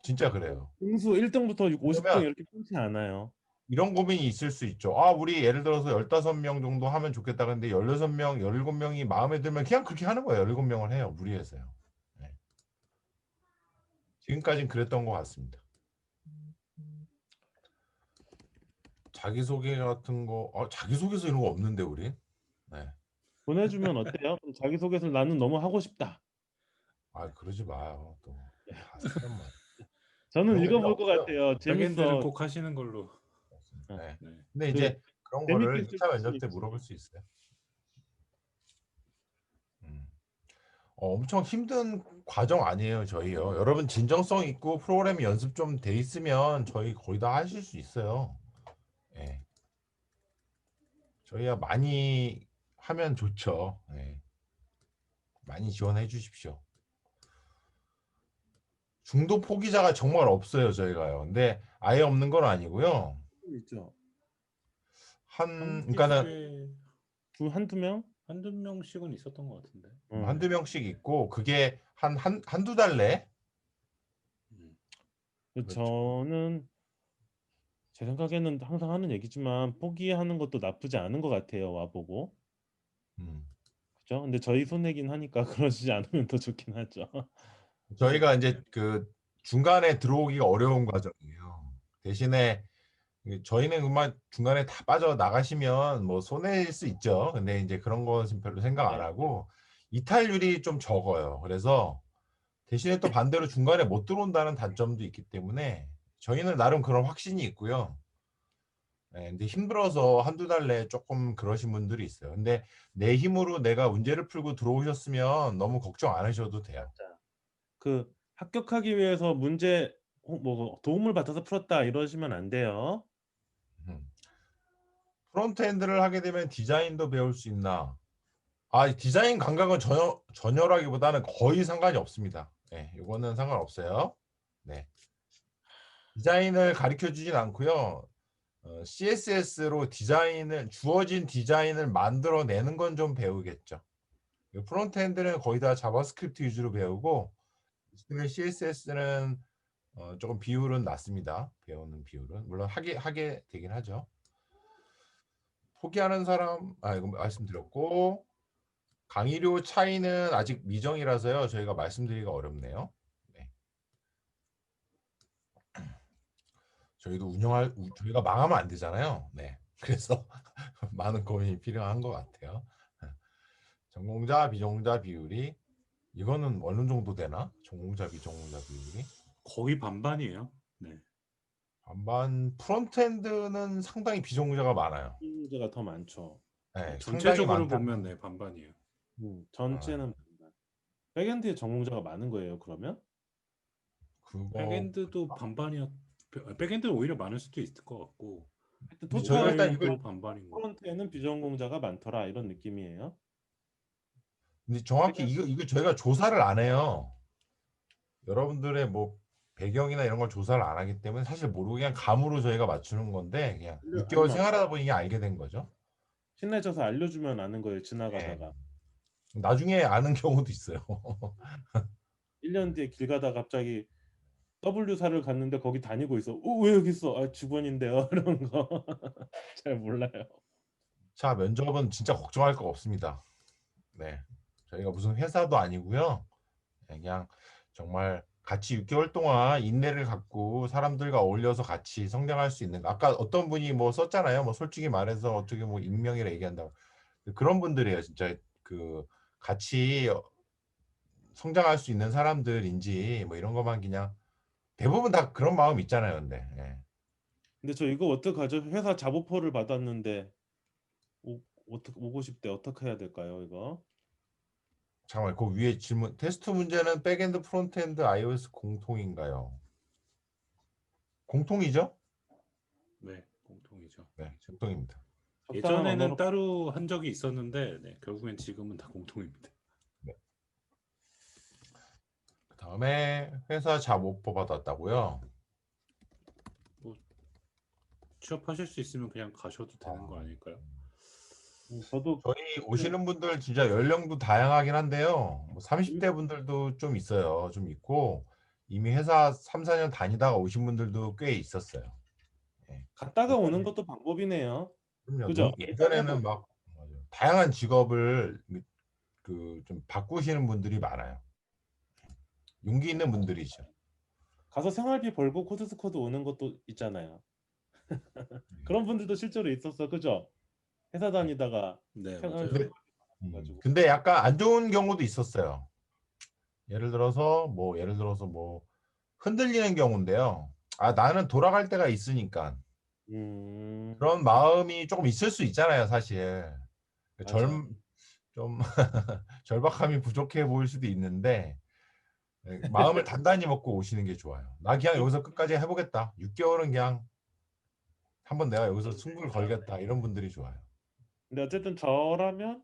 Speaker 3: 진짜 그래요.
Speaker 1: 등수 1등부터 50등
Speaker 3: 그러면
Speaker 1: 이렇게 끊지 않아요.
Speaker 3: 이런 고민이 있을 수 있죠. 아, 우리 예를 들어서 15명 정도 하면 좋겠다. 근데 16명, 17명이 마음에 들면 그냥 그렇게 하는 거예요. 17명을 해요. 무리해서요. 네. 지금까지는 그랬던 것 같습니다. 자기소개 같은 거, 자기소개서 이런 거 없는데, 우리? 네.
Speaker 1: 보내주면 어때요? 그럼 자기소개서를 나는 너무 하고 싶다.
Speaker 3: 그러지 마요. 또. 다 사람 말.
Speaker 1: 저는
Speaker 3: 그런 거 필요
Speaker 1: 읽어볼 것
Speaker 3: 없어요.
Speaker 1: 같아요.
Speaker 2: 백엔드는
Speaker 1: 재밌어.
Speaker 2: 꼭 하시는 걸로.
Speaker 1: 어,
Speaker 3: 네.
Speaker 2: 네.
Speaker 3: 근데
Speaker 1: 그
Speaker 3: 이제 그런
Speaker 1: 재밌게
Speaker 3: 거를
Speaker 1: 쓸
Speaker 3: 2차
Speaker 1: 수는
Speaker 3: 면접 때
Speaker 1: 있지.
Speaker 3: 물어볼 수 있어요. 음. 엄청 힘든 과정 아니에요, 저희요. 여러분 진정성 있고 프로그램 연습 좀 돼 있으면 저희 거의 다 하실 수 있어요. 예. 저희야 많이 하면 좋죠. 예. 많이 지원해 주십시오. 중도 포기자가 정말 없어요, 저희가요. 근데 아예 없는 건 아니고요.
Speaker 1: 있죠.
Speaker 3: 그러니까는
Speaker 2: 한국에
Speaker 1: 한두 명?
Speaker 2: 한두 명씩은 있었던 것 같은데.
Speaker 3: 한두 명씩 있고 그게 한두 달 내?
Speaker 2: 음.
Speaker 3: 그렇죠.
Speaker 1: 저는 제 생각에는 항상 하는 얘기지만 포기하는 것도 나쁘지 않은 것 같아요. 와보고.
Speaker 3: 음.
Speaker 1: 그죠? 근데 저희 손해긴 하니까 그러시지 않으면 더 좋긴 하죠.
Speaker 3: 저희가 이제 그 중간에 들어오기가 어려운 과정이에요. 대신에 저희는 그만 중간에 다 빠져 나가시면 뭐 손해일 수 있죠. 근데 이제 그런 것은 별로 생각 안
Speaker 1: 네.
Speaker 3: 하고 이탈률이 좀 적어요. 그래서 대신에 또 반대로 중간에 못 들어온다는 단점도 있기 때문에 저희는 나름 그런 확신이 있고요. 네, 근데 힘들어서 한두 달 내에 조금 그러신 분들이 있어요. 근데 내 힘으로 내가 문제를 풀고 들어오셨으면 너무 걱정 안 하셔도 돼요.
Speaker 1: 그 합격하기 위해서 문제 뭐 도움을 받아서 풀었다 이러시면 안 돼요.
Speaker 3: 음. 프론트엔드를 하게 되면 디자인도 배울 수 있나? 디자인 감각은 전혀라기보다는 거의 상관이 없습니다. 네, 이거는 상관없어요. 네. 디자인을 가르쳐 주진 않고요. CSS로 주어진 디자인을 만들어내는 건 좀 배우겠죠. 프론트엔드는 거의 다 자바스크립트 위주로 배우고 CSS는 조금 비율은 낮습니다. 배우는 비율은 물론 하게 되긴 하죠. 포기하는 사람 이거 말씀드렸고 강의료 차이는 아직 미정이라서요. 저희가 말씀드리기가 어렵네요. 네. 저희가 망하면 안 되잖아요. 네. 그래서 많은 고민이 필요한 것 같아요. 전공자, 비전공자 비율이 이거는 어느 정도 되나? 전공자, 비전공자 비율이?
Speaker 2: 거의 반반이에요. 네.
Speaker 3: 반반 프론트엔드는 상당히 비전공자가 많아요.
Speaker 1: 문제가 더 많죠.
Speaker 3: 네, 상당히
Speaker 2: 전체적으로
Speaker 3: 많다.
Speaker 2: 보면 네, 반반이에요.
Speaker 1: 전체는 반반. 백엔드에 전공자가 많은 거예요, 그러면?
Speaker 3: 그거
Speaker 2: 백엔드도 반반이었. 백엔드는 오히려 많을 수도 있을 것 같고.
Speaker 3: 근데 저희가 일단 이걸
Speaker 2: 모바일도 반반인 거.
Speaker 1: 프론트에는 비전공자가 많더라 이런 느낌이에요.
Speaker 3: 근데 정확히 이거 저희가 조사를 안 해요. 여러분들의 뭐 배경이나 이런 걸 조사를 안 하기 때문에 사실 모르고 그냥 감으로 저희가 맞추는 건데 그냥 6개월 생활하다 보니 이게 알게 된 거죠.
Speaker 1: 친해져서 알려주면 아는 거예요,
Speaker 3: 네.
Speaker 1: 지나가다가.
Speaker 3: 나중에 아는 경우도 있어요.
Speaker 1: 1년 뒤에 길 가다가 갑자기 W사를 갔는데 거기 다니고 있어. 왜 여기 있어? 직원인데요. 이런 거. 잘 몰라요.
Speaker 3: 자, 면접은 진짜 걱정할 거 없습니다. 네. 저희가 무슨 회사도 아니고요. 그냥 정말 같이 6개월 동안 인내를 갖고 사람들과 어울려서 같이 성장할 수 있는 아까 어떤 분이 뭐 썼잖아요. 뭐 솔직히 말해서 어떻게 뭐 익명이라 얘기한다고 그런 분들이에요. 진짜 그 같이 성장할 수 있는 사람들인지 뭐 이런 것만 그냥 대부분 다 그런 마음 있잖아요. 근데 예.
Speaker 1: 근데 저 이거 어떡하죠? 회사 자보포를 받았는데 어떻게 오고 싶대. 어떻게 해야 될까요, 이거?
Speaker 3: 잠깐만 그 위에 질문 테스트 문제는 백엔드 프론트엔드 iOS 공통인가요? 공통이죠?
Speaker 2: 네, 공통이죠.
Speaker 3: 네, 공통입니다.
Speaker 1: 적당한
Speaker 2: 예전에는
Speaker 1: 언어로
Speaker 2: 따로 한 적이 있었는데 네, 결국엔 지금은 다 공통입니다.
Speaker 3: 네. 그다음에 회사 잡오퍼 받았다고요?
Speaker 2: 뭐 취업하실 수 있으면 그냥 가셔도 되는 거
Speaker 3: 아,
Speaker 2: 아닐까요?
Speaker 1: 저도
Speaker 3: 저희 오시는 분들 진짜 연령도 다양하긴 한데요. 뭐 30대 분들도 좀 있어요. 좀 있고 이미 회사 3, 4년 다니다가 오신 분들도 꽤 있었어요. 예.
Speaker 1: 갔다가 오는 것도 방법이네요.
Speaker 3: 그럼요.
Speaker 1: 그죠? 갔다가
Speaker 3: 예전에는 막 맞아요. 다양한 직업을 그 좀 바꾸시는 분들이 많아요. 용기 있는 분들이죠.
Speaker 1: 가서 생활비 벌고 코드스코드 오는 것도 있잖아요. 그런 분들도 실제로 있었어. 그죠? 회사 다니다가
Speaker 2: 네,
Speaker 1: 생활비
Speaker 2: 맞아요.
Speaker 3: 근데,
Speaker 1: 가지고.
Speaker 3: 근데 약간 안 좋은 경우도 있었어요. 예를 들어서 뭐 흔들리는 경우인데요. 아, 나는 돌아갈 때가 있으니까
Speaker 1: 음,
Speaker 3: 그런 마음이 조금 있을 수 있잖아요, 사실.
Speaker 1: 맞아.
Speaker 3: 좀 절박함이 부족해 보일 수도 있는데 마음을 단단히 먹고 오시는 게 좋아요. 나 그냥 여기서 끝까지 해보겠다. 6개월은 그냥 한번 내가 여기서 승부를 걸겠다. 이런 분들이 좋아요.
Speaker 1: 근데 어쨌든 저라면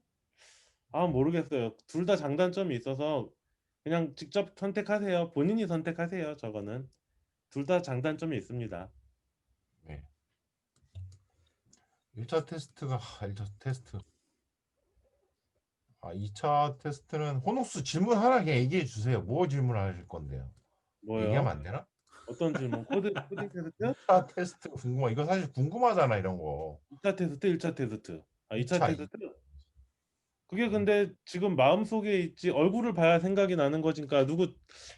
Speaker 1: 모르겠어요. 둘 다 장단점이 있어서 그냥 직접 선택하세요. 본인이 선택하세요. 저거는 둘 다 장단점이 있습니다.
Speaker 3: 네. 1차 테스트가 1차 테스트. 2차 테스트는 호노스 질문 하나 그냥 얘기해 주세요. 뭐 질문하실 건데요? 얘기하면
Speaker 1: 뭐요?
Speaker 3: 안 되나?
Speaker 1: 어떤 질문? 코딩 테스트?
Speaker 3: 2차 테스트 궁금하. 이거 사실 궁금하잖아 이런 거.
Speaker 1: 2차 테스트, 1차 테스트. 2차
Speaker 3: 2차
Speaker 1: 테스트? 그게 근데 지금 마음속에 있지 얼굴을 봐야 생각이 나는 거니까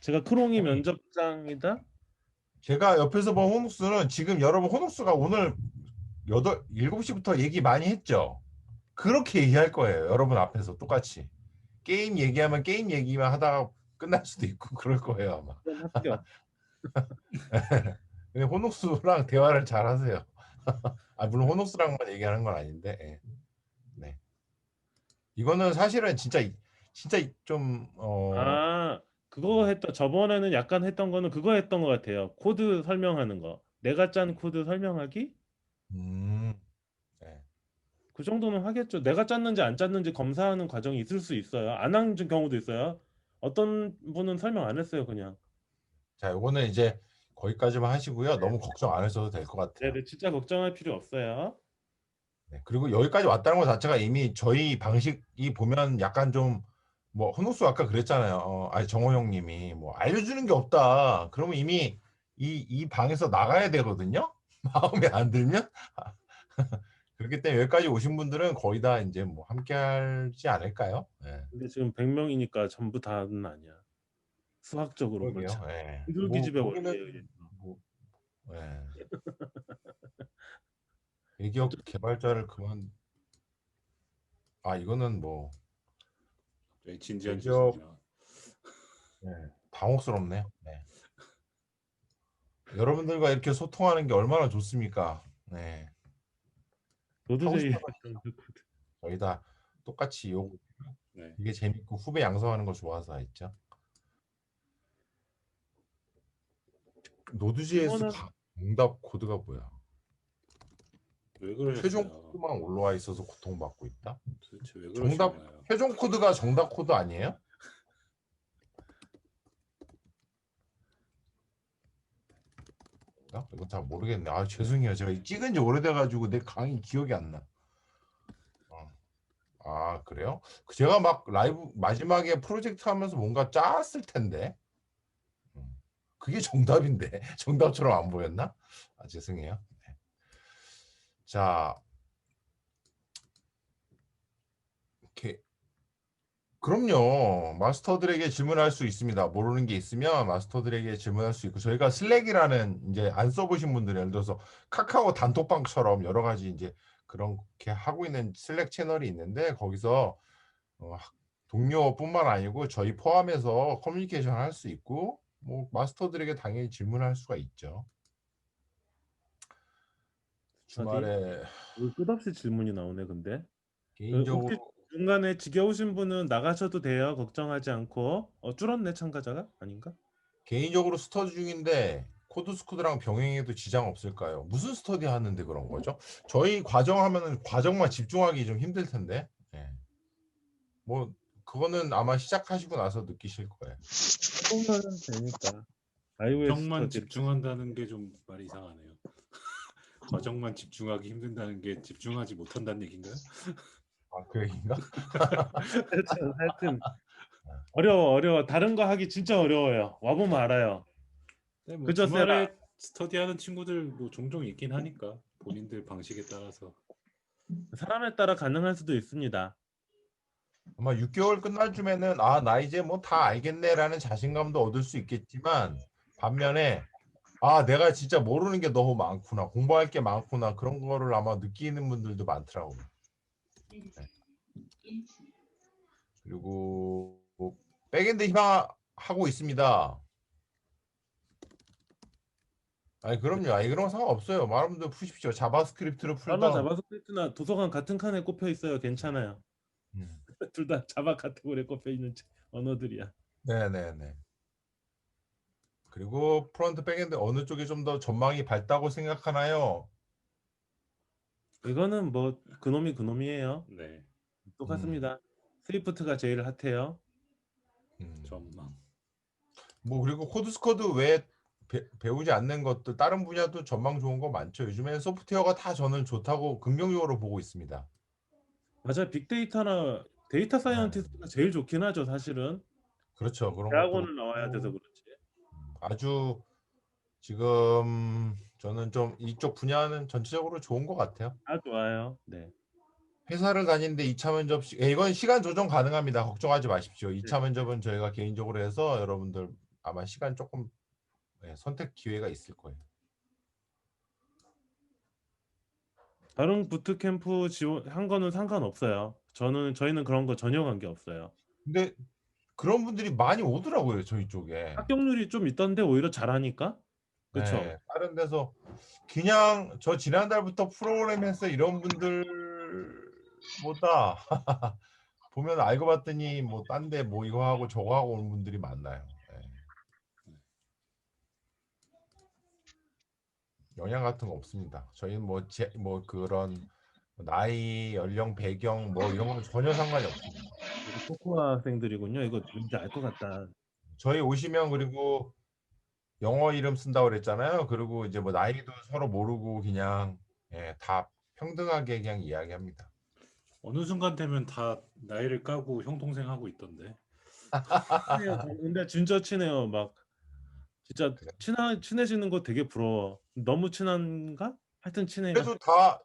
Speaker 1: 제가 크롱이
Speaker 3: 아니
Speaker 1: 면접장이다?
Speaker 3: 제가 옆에서 본 호노스는 지금 여러분 호노스가 오늘 7시부터 얘기 많이 했죠. 그렇게 얘기할 거예요. 여러분 앞에서 똑같이. 게임 얘기하면 게임 얘기만 하다가 끝날 수도 있고 그럴 거예요, 아마.
Speaker 1: 그럼 합격.
Speaker 3: 근데 호녹스랑 대화를 잘 하세요. 물론 호녹스랑만 얘기하는 건 아닌데. 예. 네. 이거는 사실은 진짜 좀
Speaker 1: 저번에는 약간 했던 거는 그거 했던 것 같아요. 코드 설명하는 거. 내가 짠 코드 설명하기?
Speaker 3: 음, 네.
Speaker 1: 그 정도는 하겠죠. 내가 짰는지 안 짰는지 검사하는 과정이 있을 수 있어요. 안 한 경우도 있어요. 어떤 분은 설명 안 했어요, 그냥.
Speaker 3: 자, 요거는 이제 거기까지만 하시고요. 너무 걱정 안 하셔도 될 것 같아요.
Speaker 1: 네네, 진짜 걱정할 필요 없어요.
Speaker 3: 네. 그리고 여기까지 왔다는 것 자체가 이미 저희 방식이 보면 약간 좀 뭐 호녹스 아까 그랬잖아요. 정호 형님이 뭐 알려주는 게 없다. 그러면 이미 이 방에서 나가야 되거든요. 마음에 안 들면 그렇기 때문에 여기까지 오신 분들은 거의 다 이제 뭐 함께 하지 않을까요? 네.
Speaker 1: 근데 지금 100명이니까 전부 다는 아니야. 수학적으로
Speaker 3: 그러게요.
Speaker 1: 그렇잖아.
Speaker 3: 예.
Speaker 1: 비둘기집의 원리에
Speaker 3: 거기는
Speaker 1: 의해서.
Speaker 3: 뭐, 예. 대기업
Speaker 1: 어쨌든
Speaker 3: 개발자를 그만 이거는 뭐
Speaker 2: 저희 진지한
Speaker 3: 대기업
Speaker 2: 질문이라.
Speaker 3: 예, 당혹스럽네요. 네. 여러분들과 이렇게 소통하는 게 얼마나 좋습니까? 네. 하고
Speaker 1: 노드제이
Speaker 3: 싶은 거 저희 다 똑같이
Speaker 2: 네.
Speaker 3: 이게 재밌고 후배 양성하는 거 좋아서 했죠. 노드.js
Speaker 1: 이거는
Speaker 3: 정답 코드가 뭐야?
Speaker 2: 왜
Speaker 3: 최종
Speaker 2: 그러셨어요?
Speaker 3: 코드만 올라와 있어서 고통받고 있다.
Speaker 2: 도대체 왜
Speaker 3: 정답
Speaker 2: 그러시나요?
Speaker 3: 최종 코드가 정답 코드 아니에요? 이건 잘 모르겠네. 죄송해요. 제가 찍은 지 오래돼가지고 내 강의 기억이 안 나. 어. 그래요? 제가 막 라이브 마지막에 프로젝트 하면서 뭔가 짰을 텐데. 그게 정답인데 정답처럼 안 보였나? 죄송해요. 네. 자, 이렇게 그럼요. 마스터들에게 질문할 수 있습니다. 모르는 게 있으면 마스터들에게 질문할 수 있고 저희가 슬랙이라는 이제 안 써보신 분들 예를 들어서 카카오 단톡방처럼 여러 가지 이제 그렇게 하고 있는 슬랙 채널이 있는데 거기서 어, 동료뿐만 아니고 저희 포함해서 커뮤니케이션 할 수 있고 뭐 마스터들에게 당연히 질문할 수가 있죠.
Speaker 1: 어디?
Speaker 3: 주말에
Speaker 1: 끝없이 질문이 나오네 근데. 혹시
Speaker 3: 개인적으로
Speaker 1: 중간에 지겨우신 분은 나가셔도 돼요. 걱정하지 않고. 줄었네 참가자가? 아닌가?
Speaker 3: 개인적으로 스터디 중인데 코드 스쿠드랑 병행해도 지장 없을까요? 무슨 스터디 하는데 그런 거죠? 저희 과정 하면은 과정만 집중하기 좀 힘들 텐데. 예. 뭐 그거는 아마 시작하시고 나서 느끼실 거예요.
Speaker 1: 해보면 되니까. iOS
Speaker 2: 과정만
Speaker 1: 스터디.
Speaker 2: 집중한다는 게 좀 말이 이상하네요. 과정만 집중하기 힘든다는 게 집중하지 못한다는 얘기인가요?
Speaker 3: 아, 그 얘기인가?
Speaker 1: 하여튼 어려워. 다른 거 하기 진짜 어려워요. 와보면 알아요.
Speaker 2: 네, 뭐
Speaker 1: 그저 세라.
Speaker 2: 주말에 스터디하는 친구들 뭐 종종 있긴 하니까 본인들 방식에 따라서.
Speaker 1: 사람에 따라 가능할 수도 있습니다.
Speaker 3: 아마 6개월 끝날 쯤에는 아, 나 이제 뭐 다 알겠네라는 자신감도 얻을 수 있겠지만 반면에 아, 내가 진짜 모르는 게 너무 많구나. 공부할 게 많구나. 그런 거를 아마 느끼는 분들도 많더라고요. 네. 그리고 백엔드 희망하고 있습니다. 아니 그럼요. 아니 그런 거 상관없어요. 많은 분들 푸십시오. 자바스크립트를
Speaker 1: 저나
Speaker 3: 풀던
Speaker 1: 자바스크립트나 도서관 같은 칸에 꼽혀 있어요. 괜찮아요.
Speaker 3: 음.
Speaker 1: 둘 다 자바 카테고리에 꼽혀 있는 언어들이야.
Speaker 3: 네네네. 그리고 프론트 백엔드 어느 쪽이 좀 더 전망이 밝다고 생각하나요?
Speaker 1: 이거는 뭐 그놈이에요.
Speaker 2: 네,
Speaker 1: 똑같습니다. 스위프트가 제일 핫해요.
Speaker 3: 음.
Speaker 2: 전망.
Speaker 3: 뭐 그리고 코드 스쿼드 외에 배우지 않는 것들 다른 분야도 전망 좋은 거 많죠. 요즘에는 소프트웨어가 다 저는 좋다고 긍정적으로 보고 있습니다.
Speaker 1: 맞아, 빅데이터나 데이터
Speaker 3: 네.
Speaker 1: 사이언티스트가 제일 좋긴 하죠, 사실은.
Speaker 3: 그렇죠. 그런 것도
Speaker 1: 대학원을 나와야 돼서
Speaker 3: 그렇고
Speaker 1: 그렇지.
Speaker 3: 아주 지금 저는 좀 이쪽 분야는 전체적으로 좋은 것 같아요.
Speaker 1: 아, 좋아요. 네.
Speaker 3: 회사를 다니는데 2차 면접 이건 시간 조정 가능합니다. 걱정하지 마십시오.
Speaker 1: 네.
Speaker 3: 2차 면접은 저희가 개인적으로 해서 여러분들 아마 시간 조금 선택 기회가 있을 거예요.
Speaker 1: 다른 부트캠프 지원한 거는 상관없어요. 저희는 그런 거 전혀 관계 없어요.
Speaker 3: 근데 그런 분들이 많이 오더라고요. 저희 쪽에.
Speaker 1: 합격률이 좀 있던데 오히려 잘하니까. 그쵸?
Speaker 3: 네, 다른 데서 그냥 저 지난달부터 프로그램 했어 이런 분들보다 보면 알고 봤더니 뭐 딴 데 뭐 이거 하고 저거 하고 오는 분들이 많나요. 네. 영향 같은 거 없습니다. 저희는 뭐 그런 나이, 연령, 배경 뭐 이런 거는 전혀 상관이 없습니다.
Speaker 1: 코코아 학생들이군요. 이거 왠지 알 것 같다.
Speaker 3: 저희 오시면 그리고 영어 이름 쓴다고 그랬잖아요. 그리고 이제 뭐 나이도 서로 모르고 그냥 다 평등하게 그냥 이야기합니다.
Speaker 2: 어느 순간 되면 다 나이를 까고 형 동생 하고 있던데.
Speaker 1: 친해요. 근데 진짜 친해요. 막 진짜
Speaker 3: 그래.
Speaker 1: 친해지는 거 되게 부러워. 너무 친한가? 하여튼 친해요.
Speaker 3: 그래도 다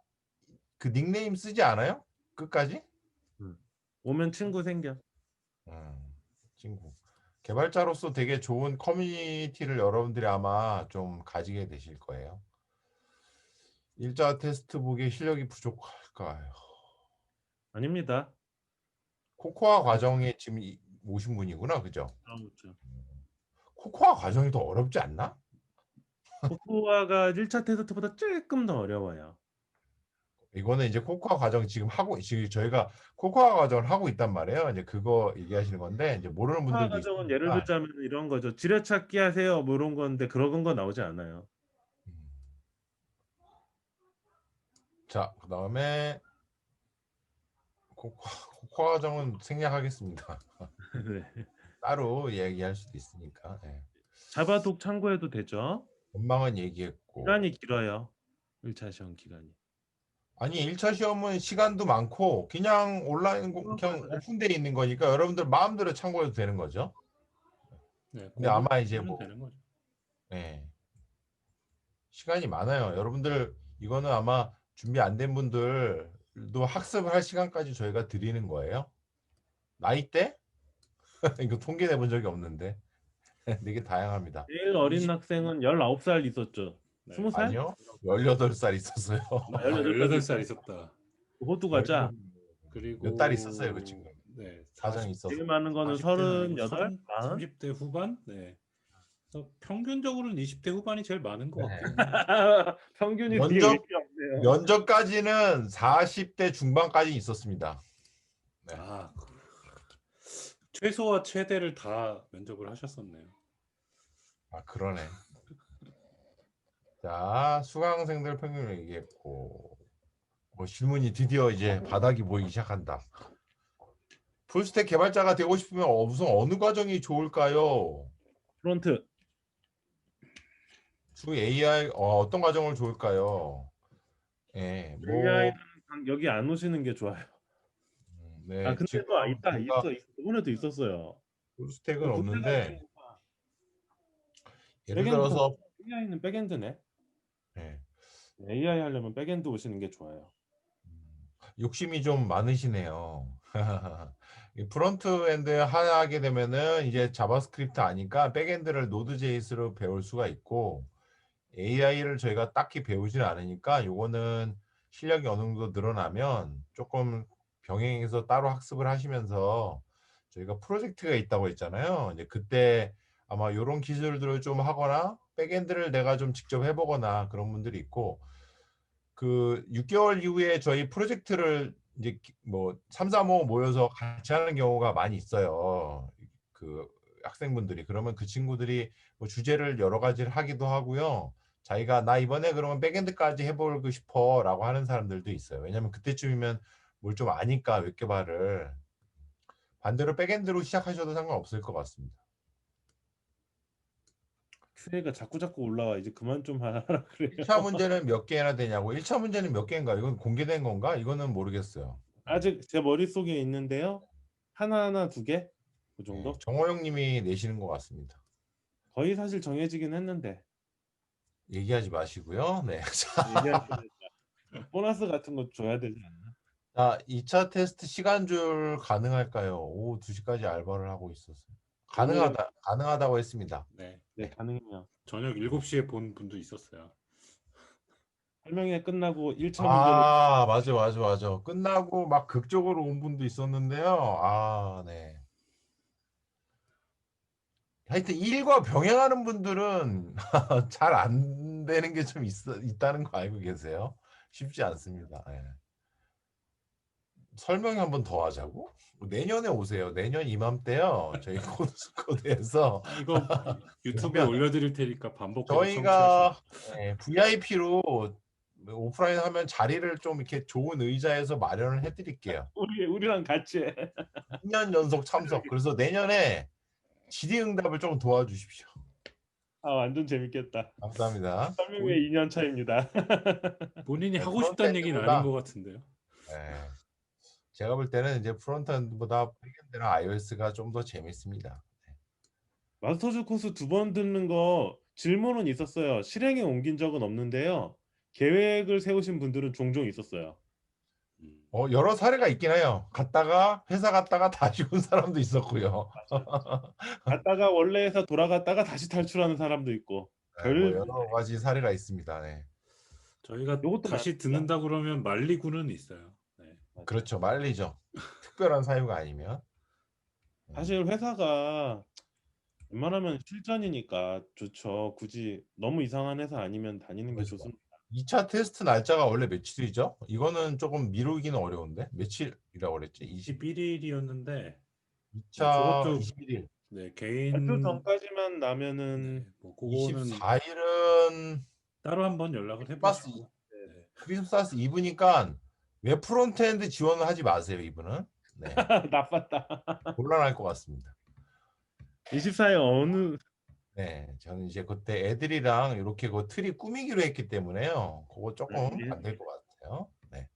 Speaker 3: 그 닉네임 쓰지 않아요? 끝까지?
Speaker 1: 음. 오면 친구 생겨.
Speaker 3: 친구. 개발자로서 되게 좋은 커뮤니티를 여러분들이 아마 좀 가지게 되실 거예요. 일자 테스트 보기에 실력이 부족할까요?
Speaker 1: 아닙니다.
Speaker 3: 코코아 과정에 지금 오신 분이구나, 그죠?
Speaker 1: 그렇죠.
Speaker 3: 코코아 과정이 더 어렵지 않나?
Speaker 1: 코코아가 1차 테스트보다 조금 더 어려워요.
Speaker 3: 이거는 이제 코코아 과정 지금 저희가 코코아 과정을 하고 있단 말이에요. 이제 그거 얘기하시는 건데 이제 모르는
Speaker 1: 코코아
Speaker 3: 분들도
Speaker 1: 과정은 예를
Speaker 3: 있으니까.
Speaker 1: 들자면 이런 거죠. 지뢰찾기 하세요. 뭐 이런 건데 그런 거 나오지 않아요.
Speaker 3: 음. 자, 그다음에 코코아 과정은 생략하겠습니다.
Speaker 1: 네.
Speaker 3: 따로 얘기할 수도 있으니까.
Speaker 1: 자바독 참고해도 되죠.
Speaker 3: 전망은 얘기했고.
Speaker 1: 기간이 길어요. 1차 시험 기간이.
Speaker 3: 아니 1차 시험은 시간도 많고 그냥 온라인 그냥 오픈되어 있는 거니까 여러분들 마음대로 참고해도 되는 거죠.
Speaker 2: 네,
Speaker 3: 근데 아마 이제
Speaker 2: 공부하면
Speaker 3: 뭐
Speaker 2: 되는 거죠.
Speaker 3: 시간이 많아요. 여러분들 이거는 아마 준비 안 된 분들도 학습을 할 시간까지 저희가 드리는 거예요. 나이대 이거 통계 내본 적이 없는데 되게 다양합니다.
Speaker 1: 제일 어린
Speaker 2: 20
Speaker 1: 학생은 19살 있었죠.
Speaker 2: 네.
Speaker 1: 20살?
Speaker 3: 아니요, 18살 있었어요.
Speaker 2: 아,
Speaker 1: 18살
Speaker 2: 18살 있었다.
Speaker 1: 호두 과자.
Speaker 2: 그리고
Speaker 3: 몇 달 있었어요, 그 친구.
Speaker 2: 네,
Speaker 3: 사정이 있어서.
Speaker 1: 제일 많은 거는 38, 40?
Speaker 2: 30대 후반? 네. 그래서 평균적으로는 20대 후반이 제일 많은 것
Speaker 3: 네.
Speaker 2: 같아요.
Speaker 1: 평균이
Speaker 3: 면접-
Speaker 1: 되게 의미 없네요.
Speaker 3: 면접까지는 40대 중반까지 있었습니다. 네.
Speaker 2: 아, 최소와 최대를 다 면접을 하셨었네요.
Speaker 3: 아, 그러네. 자, 수강생들 평균을 얘기했고, 질문이 드디어 이제 바닥이 보이기 시작한다. 풀스택 개발자가 되고 싶으면 우선 어느 과정이 좋을까요?
Speaker 1: 프론트.
Speaker 3: 주 AI 어떤 과정을 좋을까요? 예, 뭐
Speaker 1: AI는 여기 안 오시는 게 좋아요.
Speaker 3: 네,
Speaker 1: 아 근데
Speaker 3: 지금
Speaker 1: 또 있다.
Speaker 3: 제가
Speaker 1: 있어. 이번에도 있었어요.
Speaker 3: 풀스택은 없는데 예를
Speaker 1: 백엔드
Speaker 3: 들어서
Speaker 1: AI는 백엔드네.
Speaker 3: 예,
Speaker 1: AI 하려면 백엔드 오시는 게 좋아요.
Speaker 3: 욕심이 좀 많으시네요. 이 프론트엔드 하게 되면은 이제 자바스크립트 아니까 백엔드를 노드.js로 배울 수가 있고 AI를 저희가 딱히 배우지는 않으니까 요거는 실력이 어느 정도 늘어나면 조금 병행해서 따로 학습을 하시면서 저희가 프로젝트가 있다고 했잖아요. 이제 그때 아마 요런 기술들을 좀 하거나 백엔드를 내가 좀 직접 해보거나 그런 분들이 있고 그 6개월 이후에 저희 프로젝트를 이제 뭐 3, 4, 5 모여서 같이 하는 경우가 많이 있어요. 그 학생분들이 그러면 그 친구들이 뭐 주제를 여러 가지를 하기도 하고요. 자기가 나 이번에 그러면 백엔드까지 해보고 싶어라고 하는 사람들도 있어요. 왜냐면 그때쯤이면 뭘 좀 아니까 웹 개발을 반대로 백엔드로 시작하셔도 상관없을 것 같습니다.
Speaker 1: QA가 자꾸 올라와. 이제 그만 좀 하라 그래요.
Speaker 3: 1차 문제는 몇 개나 되냐고. 1차 문제는 몇 개인가? 이건 공개된 건가? 이거는 모르겠어요.
Speaker 1: 아직 제 머릿속에 있는데요. 하나하나 2개? 그 정도?
Speaker 3: 네, 정호영 님이 내시는 것 같습니다.
Speaker 1: 거의 사실 정해지긴 했는데.
Speaker 3: 얘기하지 마시고요. 네.
Speaker 1: 얘기하시니까 보너스 같은 거 줘야 되지 않나?
Speaker 3: 자, 2차 테스트 시간줄 가능할까요? 오후 2시까지 알바를 하고 있었어요. 가능하다고 했습니다.
Speaker 2: 네.
Speaker 1: 네, 가능해요.
Speaker 2: 저녁 7시에 본 분도 있었어요.
Speaker 1: 설명회 끝나고 1차 문제를
Speaker 3: 아, 맞아. 끝나고 막 극적으로 온 분도 있었는데요. 아, 네. 하여튼 일과 병행하는 분들은 잘 안 되는 게 좀 있다는 거 알고 계세요? 쉽지 않습니다. 예. 설명회 한 번 더 하자고? 내년에 오세요. 내년 이맘때요. 저희 코드에서
Speaker 2: 이거 유튜브에
Speaker 3: 그러면
Speaker 2: 올려드릴 테니까 반복해서
Speaker 3: 저희가
Speaker 2: 청취하시면.
Speaker 3: VIP로 오프라인 하면 자리를 좀 이렇게 좋은 의자에서 마련을 해드릴게요.
Speaker 1: 우리랑 같이 해.
Speaker 3: 2년 연속 참석. 그래서 내년에 질의응답을 좀 도와주십시오.
Speaker 1: 아, 완전 재밌겠다.
Speaker 3: 감사합니다.
Speaker 1: 설명회 2년 차입니다.
Speaker 2: 본인이
Speaker 3: 네,
Speaker 2: 하고 싶다는 얘기는
Speaker 3: 프론트엔드보다-
Speaker 2: 아닌 것 같은데요.
Speaker 3: 네. 제가 볼 때는 이제 프론트엔드보다 백엔드랑 iOS가 좀 더 재밌습니다.
Speaker 1: 마스터즈 코스 2번 듣는 거 질문은 있었어요. 실행에 옮긴 적은 없는데요. 계획을 세우신 분들은 종종 있었어요.
Speaker 3: 여러 사례가 있긴 해요. 회사 갔다가 다시 온 사람도 있었고요.
Speaker 1: 갔다가 원래 회사 돌아갔다가 다시 탈출하는 사람도 있고.
Speaker 3: 네, 뭐 여러 가지 사례가 있습니다. 네.
Speaker 2: 저희가
Speaker 1: 요것도
Speaker 2: 다시
Speaker 1: 많습니다.
Speaker 2: 듣는다 그러면 말리고는 있어요. 네.
Speaker 3: 그렇죠. 말리죠. 특별한 사유가 아니면.
Speaker 1: 사실 회사가 웬만하면 실전이니까 좋죠. 굳이 너무 이상한 회사 아니면 다니는 게
Speaker 3: 그렇죠.
Speaker 1: 좋습니다.
Speaker 3: 2차 테스트 날짜가 원래 며칠이죠? 이거는 조금 미루기는 어려운데 며칠이라고 그랬지?
Speaker 2: 21일이었는데
Speaker 3: 2차
Speaker 2: 저것도
Speaker 3: 21일.
Speaker 2: 네,
Speaker 1: 발표
Speaker 2: 개인
Speaker 1: 전까지만 나면은
Speaker 2: 네, 뭐 그거는
Speaker 3: 24일은
Speaker 2: 따로 한번 연락을
Speaker 3: 크리스마스
Speaker 2: 해보시고 네.
Speaker 3: 크리스마스 이브니까 웹 프론트엔드 지원을 하지 마세요. 이분은. 네.
Speaker 1: 나빴다.
Speaker 3: 곤란할 것 같습니다.
Speaker 1: 24일 어느
Speaker 3: 네, 저는 이제 그때 애들이랑 이렇게 그 틀이 꾸미기로 했기 때문에요. 그거 조금 안 될 것 같아요. 네.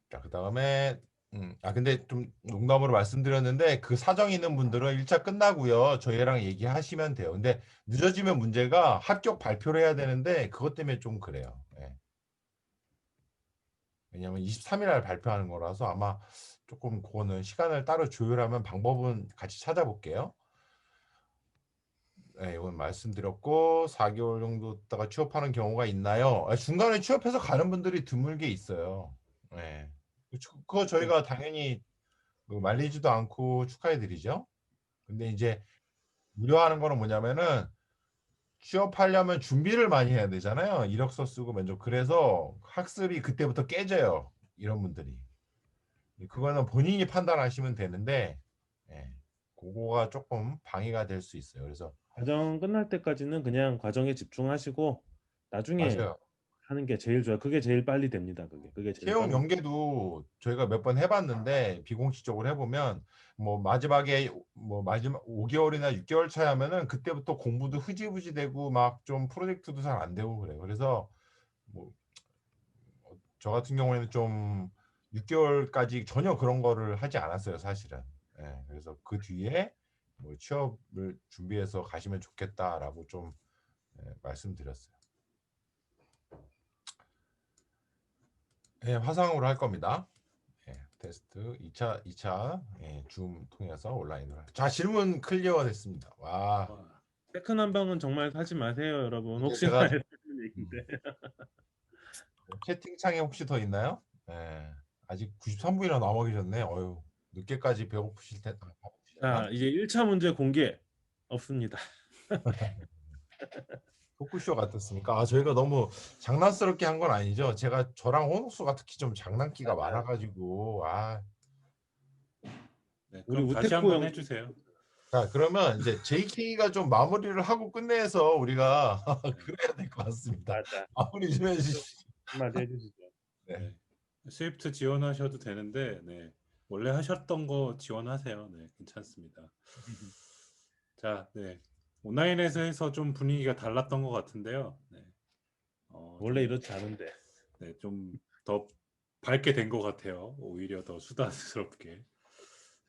Speaker 3: 자, 그 다음에 근데 좀 농담으로 말씀드렸는데 그 사정 있는 분들은 1차 끝나고요. 저희랑 얘기하시면 돼요. 근데 늦어지면 문제가 합격 발표를 해야 되는데 그것 때문에 좀 그래요. 네. 왜냐면 23일 날 발표하는 거라서 아마 조금 그거는 시간을 따로 조율하면 방법은 같이 찾아볼게요. 네, 이건 말씀드렸고 4개월 정도 있다가 취업하는 경우가 있나요? 중간에 취업해서 가는 분들이 드물게 있어요. 네. 그거 저희가 당연히 말리지도 않고 축하해드리죠. 근데 이제 우려하는 거는 뭐냐면은 취업하려면 준비를 많이 해야 되잖아요. 이력서 쓰고 면접. 그래서 학습이 그때부터 깨져요. 이런 분들이. 그거는 본인이 판단하시면 되는데, 예, 그거가 조금 방해가 될 수 있어요. 그래서
Speaker 1: 과정 끝날 때까지는 그냥 과정에 집중하시고 나중에
Speaker 3: 맞아요.
Speaker 1: 하는 게 제일 좋아요. 그게 제일 빨리 됩니다. 그게 제일
Speaker 3: 채용
Speaker 1: 빨리.
Speaker 3: 연계도 저희가 몇 번 해봤는데 비공식적으로 해보면 뭐 마지막에 뭐 마지막 5개월이나 6개월 차이 하면은 그때부터 공부도 흐지부지 되고 막 좀 프로젝트도 잘 안 되고 그래요. 그래서 뭐 저 같은 경우에는 좀 6개월까지 전혀 그런 거를 하지 않았어요, 사실은. 예, 그래서 그 뒤에 뭐 취업을 준비해서 가시면 좋겠다라고 좀 말씀드렸어요. 예, 화상으로 할 겁니다. 예, 테스트 2차 줌 통해서 온라인으로. 자, 질문 클리어 됐습니다. 와,
Speaker 2: 와,
Speaker 1: 세컨 한 방은 정말 사지 마세요, 여러분.
Speaker 3: 이게
Speaker 1: 혹시나
Speaker 3: 제가
Speaker 1: 해서 하는 얘기인데.
Speaker 3: 채팅창에 혹시 더 있나요? 예, 아직 93분이나 남아 계셨네. 어유, 늦게까지 배고프실 텐데.
Speaker 1: 자, 이제 1차 문제 공개 없습니다.
Speaker 3: 토크쇼 같았습니까? 아, 저희가 너무 장난스럽게 한 건 아니죠? 제가 저랑 혼옥수가 특히 좀 장난기가 많아가지고
Speaker 2: 네,
Speaker 1: 우리
Speaker 2: 그럼 다시
Speaker 1: 우테코
Speaker 2: 한번
Speaker 1: 형
Speaker 2: 해주세요.
Speaker 3: 자, 그러면 이제 JK가 좀 마무리를 하고 끝내서 우리가
Speaker 2: 네,
Speaker 3: 그래야 될 것 같습니다.
Speaker 1: 맞아.
Speaker 3: 마무리 좀 해주시죠.
Speaker 1: 한마디 해주시죠.
Speaker 3: 네.
Speaker 2: 네. 스위프트 지원하셔도 되는데, 네, 원래 하셨던 거 지원하세요. 네, 괜찮습니다. 자, 네, 온라인에서 해서 좀 분위기가 달랐던 것 같은데요. 네,
Speaker 1: 원래 이렇지 않은데.
Speaker 2: 네, 좀 더 밝게 된 것 같아요. 오히려 더 수다스럽게.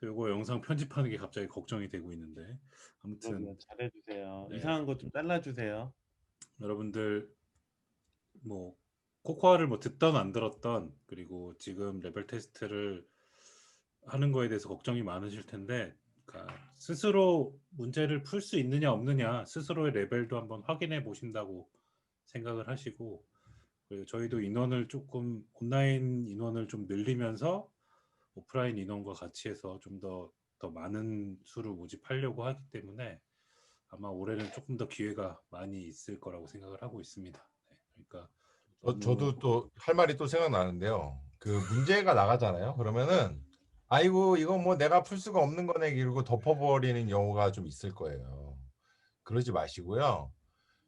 Speaker 2: 그리고 영상 편집하는 게 갑자기 걱정이 되고 있는데, 아무튼
Speaker 1: 여러분 잘해주세요.
Speaker 2: 네,
Speaker 1: 이상한 거 좀 잘라주세요.
Speaker 2: 여러분들 뭐 코코아를 뭐 듣던 안 들었던, 그리고 지금 레벨 테스트를 하는 거에 대해서 걱정이 많으실 텐데, 그러니까 스스로 문제를 풀 수 있느냐 없느냐 스스로의 레벨도 한번 확인해 보신다고 생각을 하시고, 그리고 저희도 인원을 조금 온라인 인원을 좀 늘리면서 오프라인 인원과 같이 해서 좀 더 많은 수를 모집하려고 하기 때문에 아마 올해는 조금 더 기회가 많이 있을 거라고 생각을 하고 있습니다. 네, 그러니까 너무
Speaker 3: 저도 또 할 말이 또 생각나는데요. 그 문제가 나가잖아요. 그러면은 아이고 이거 뭐 내가 풀 수가 없는 거네 이러고 덮어버리는 경우가 좀 있을 거예요. 그러지 마시고요.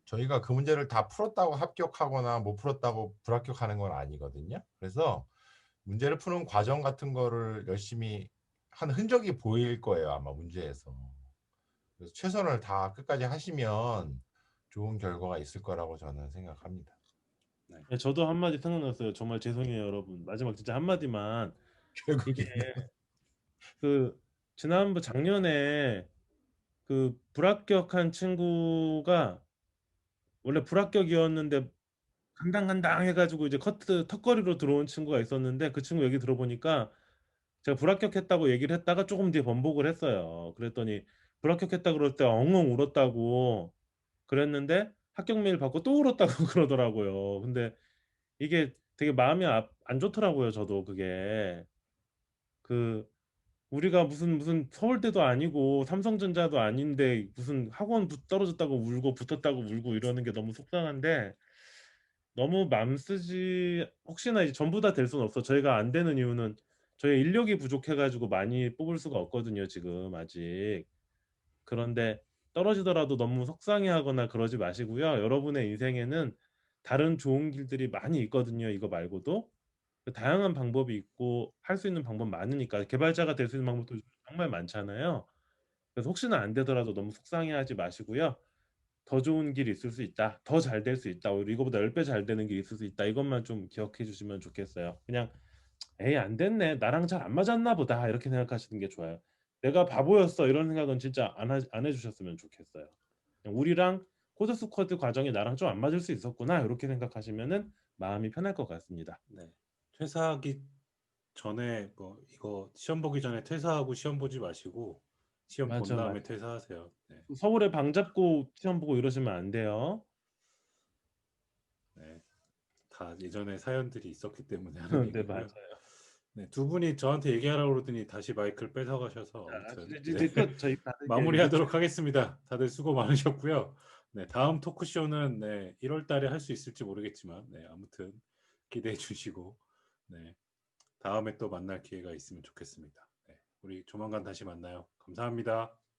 Speaker 3: 저희가 그 문제를 다 풀었다고 합격하거나 못 풀었다고 불합격하는 건 아니거든요. 그래서 문제를 푸는 과정 같은 거를 열심히 한 흔적이 보일 거예요. 아마 문제에서. 그래서 최선을 다 끝까지 하시면 좋은 결과가 있을 거라고 저는 생각합니다.
Speaker 1: 네, 저도 한마디 생각났어요. 정말 죄송해요, 여러분. 마지막 진짜 한마디만. 이게
Speaker 3: 결국에
Speaker 1: 그 지난번 작년에 그 불합격한 친구가 원래 불합격이었는데 간당간당 해가지고 이제 커트 턱걸이로 들어온 친구가 있었는데 그 친구 얘기 들어보니까 제가 불합격했다고 얘기를 했다가 조금 뒤에 번복을 했어요. 그랬더니 불합격했다 그럴 때 엉엉 울었다고 그랬는데 합격 메일 받고 또 울었다고 그러더라고요. 근데 이게 되게 마음이 안 좋더라고요. 저도 그게 그 우리가 무슨 서울대도 아니고 삼성전자도 아닌데 무슨 학원 떨어졌다고 울고 붙었다고 울고 이러는 게 너무 속상한데 너무 맘 쓰지 혹시나 이제 전부 다 될 수는 없어. 저희가 안 되는 이유는 저희 인력이 부족해가지고 많이 뽑을 수가 없거든요. 지금 아직. 그런데 떨어지더라도 너무 속상해하거나 그러지 마시고요. 여러분의 인생에는 다른 좋은 길들이 많이 있거든요. 이거 말고도 다양한 방법이 있고 할 수 있는 방법 많으니까 개발자가 될 수 있는 방법도 정말 많잖아요. 그래서 혹시나 안 되더라도 너무 속상해하지 마시고요. 더 좋은 길이 있을 수 있다. 더 잘 될 수 있다. 오히려 이거보다 10배 잘 되는 게 있을 수 있다. 이것만 좀 기억해 주시면 좋겠어요. 그냥 에이 안 됐네. 나랑 잘 안 맞았나 보다. 이렇게 생각하시는 게 좋아요. 내가 바보였어. 이런 생각은 진짜 안 해주셨으면 좋겠어요. 그냥 우리랑 코드 스쿼드 과정이 나랑 좀 안 맞을 수 있었구나. 이렇게 생각하시면은 마음이 편할 것 같습니다.
Speaker 2: 네, 퇴사하기 전에 뭐 이거 시험 보기 전에 퇴사하고 시험 보지 마시고 시험 본
Speaker 1: 맞아,
Speaker 2: 다음에
Speaker 1: 맞아.
Speaker 2: 퇴사하세요. 네.
Speaker 1: 서울에 방 잡고 시험 보고 이러시면 안 돼요.
Speaker 2: 네. 다 예전에 사연들이 있었기 때문에 하는
Speaker 1: 네,
Speaker 2: 얘기고요.
Speaker 1: 맞아요.
Speaker 2: 네, 두 분이 저한테 얘기하라고 그러더니 다시 마이크를 뺏어가셔서
Speaker 1: 자,
Speaker 2: 아무튼
Speaker 1: 이제
Speaker 2: 네,
Speaker 1: 끝. 저희 다들
Speaker 2: 마무리하도록 하겠습니다. 다들 수고 많으셨고요. 네, 다음 토크쇼는 네, 1월 달에 할 수 있을지 모르겠지만 네, 아무튼 기대해 주시고 네, 다음에 또 만날 기회가 있으면 좋겠습니다. 네, 우리 조만간 다시 만나요. 감사합니다.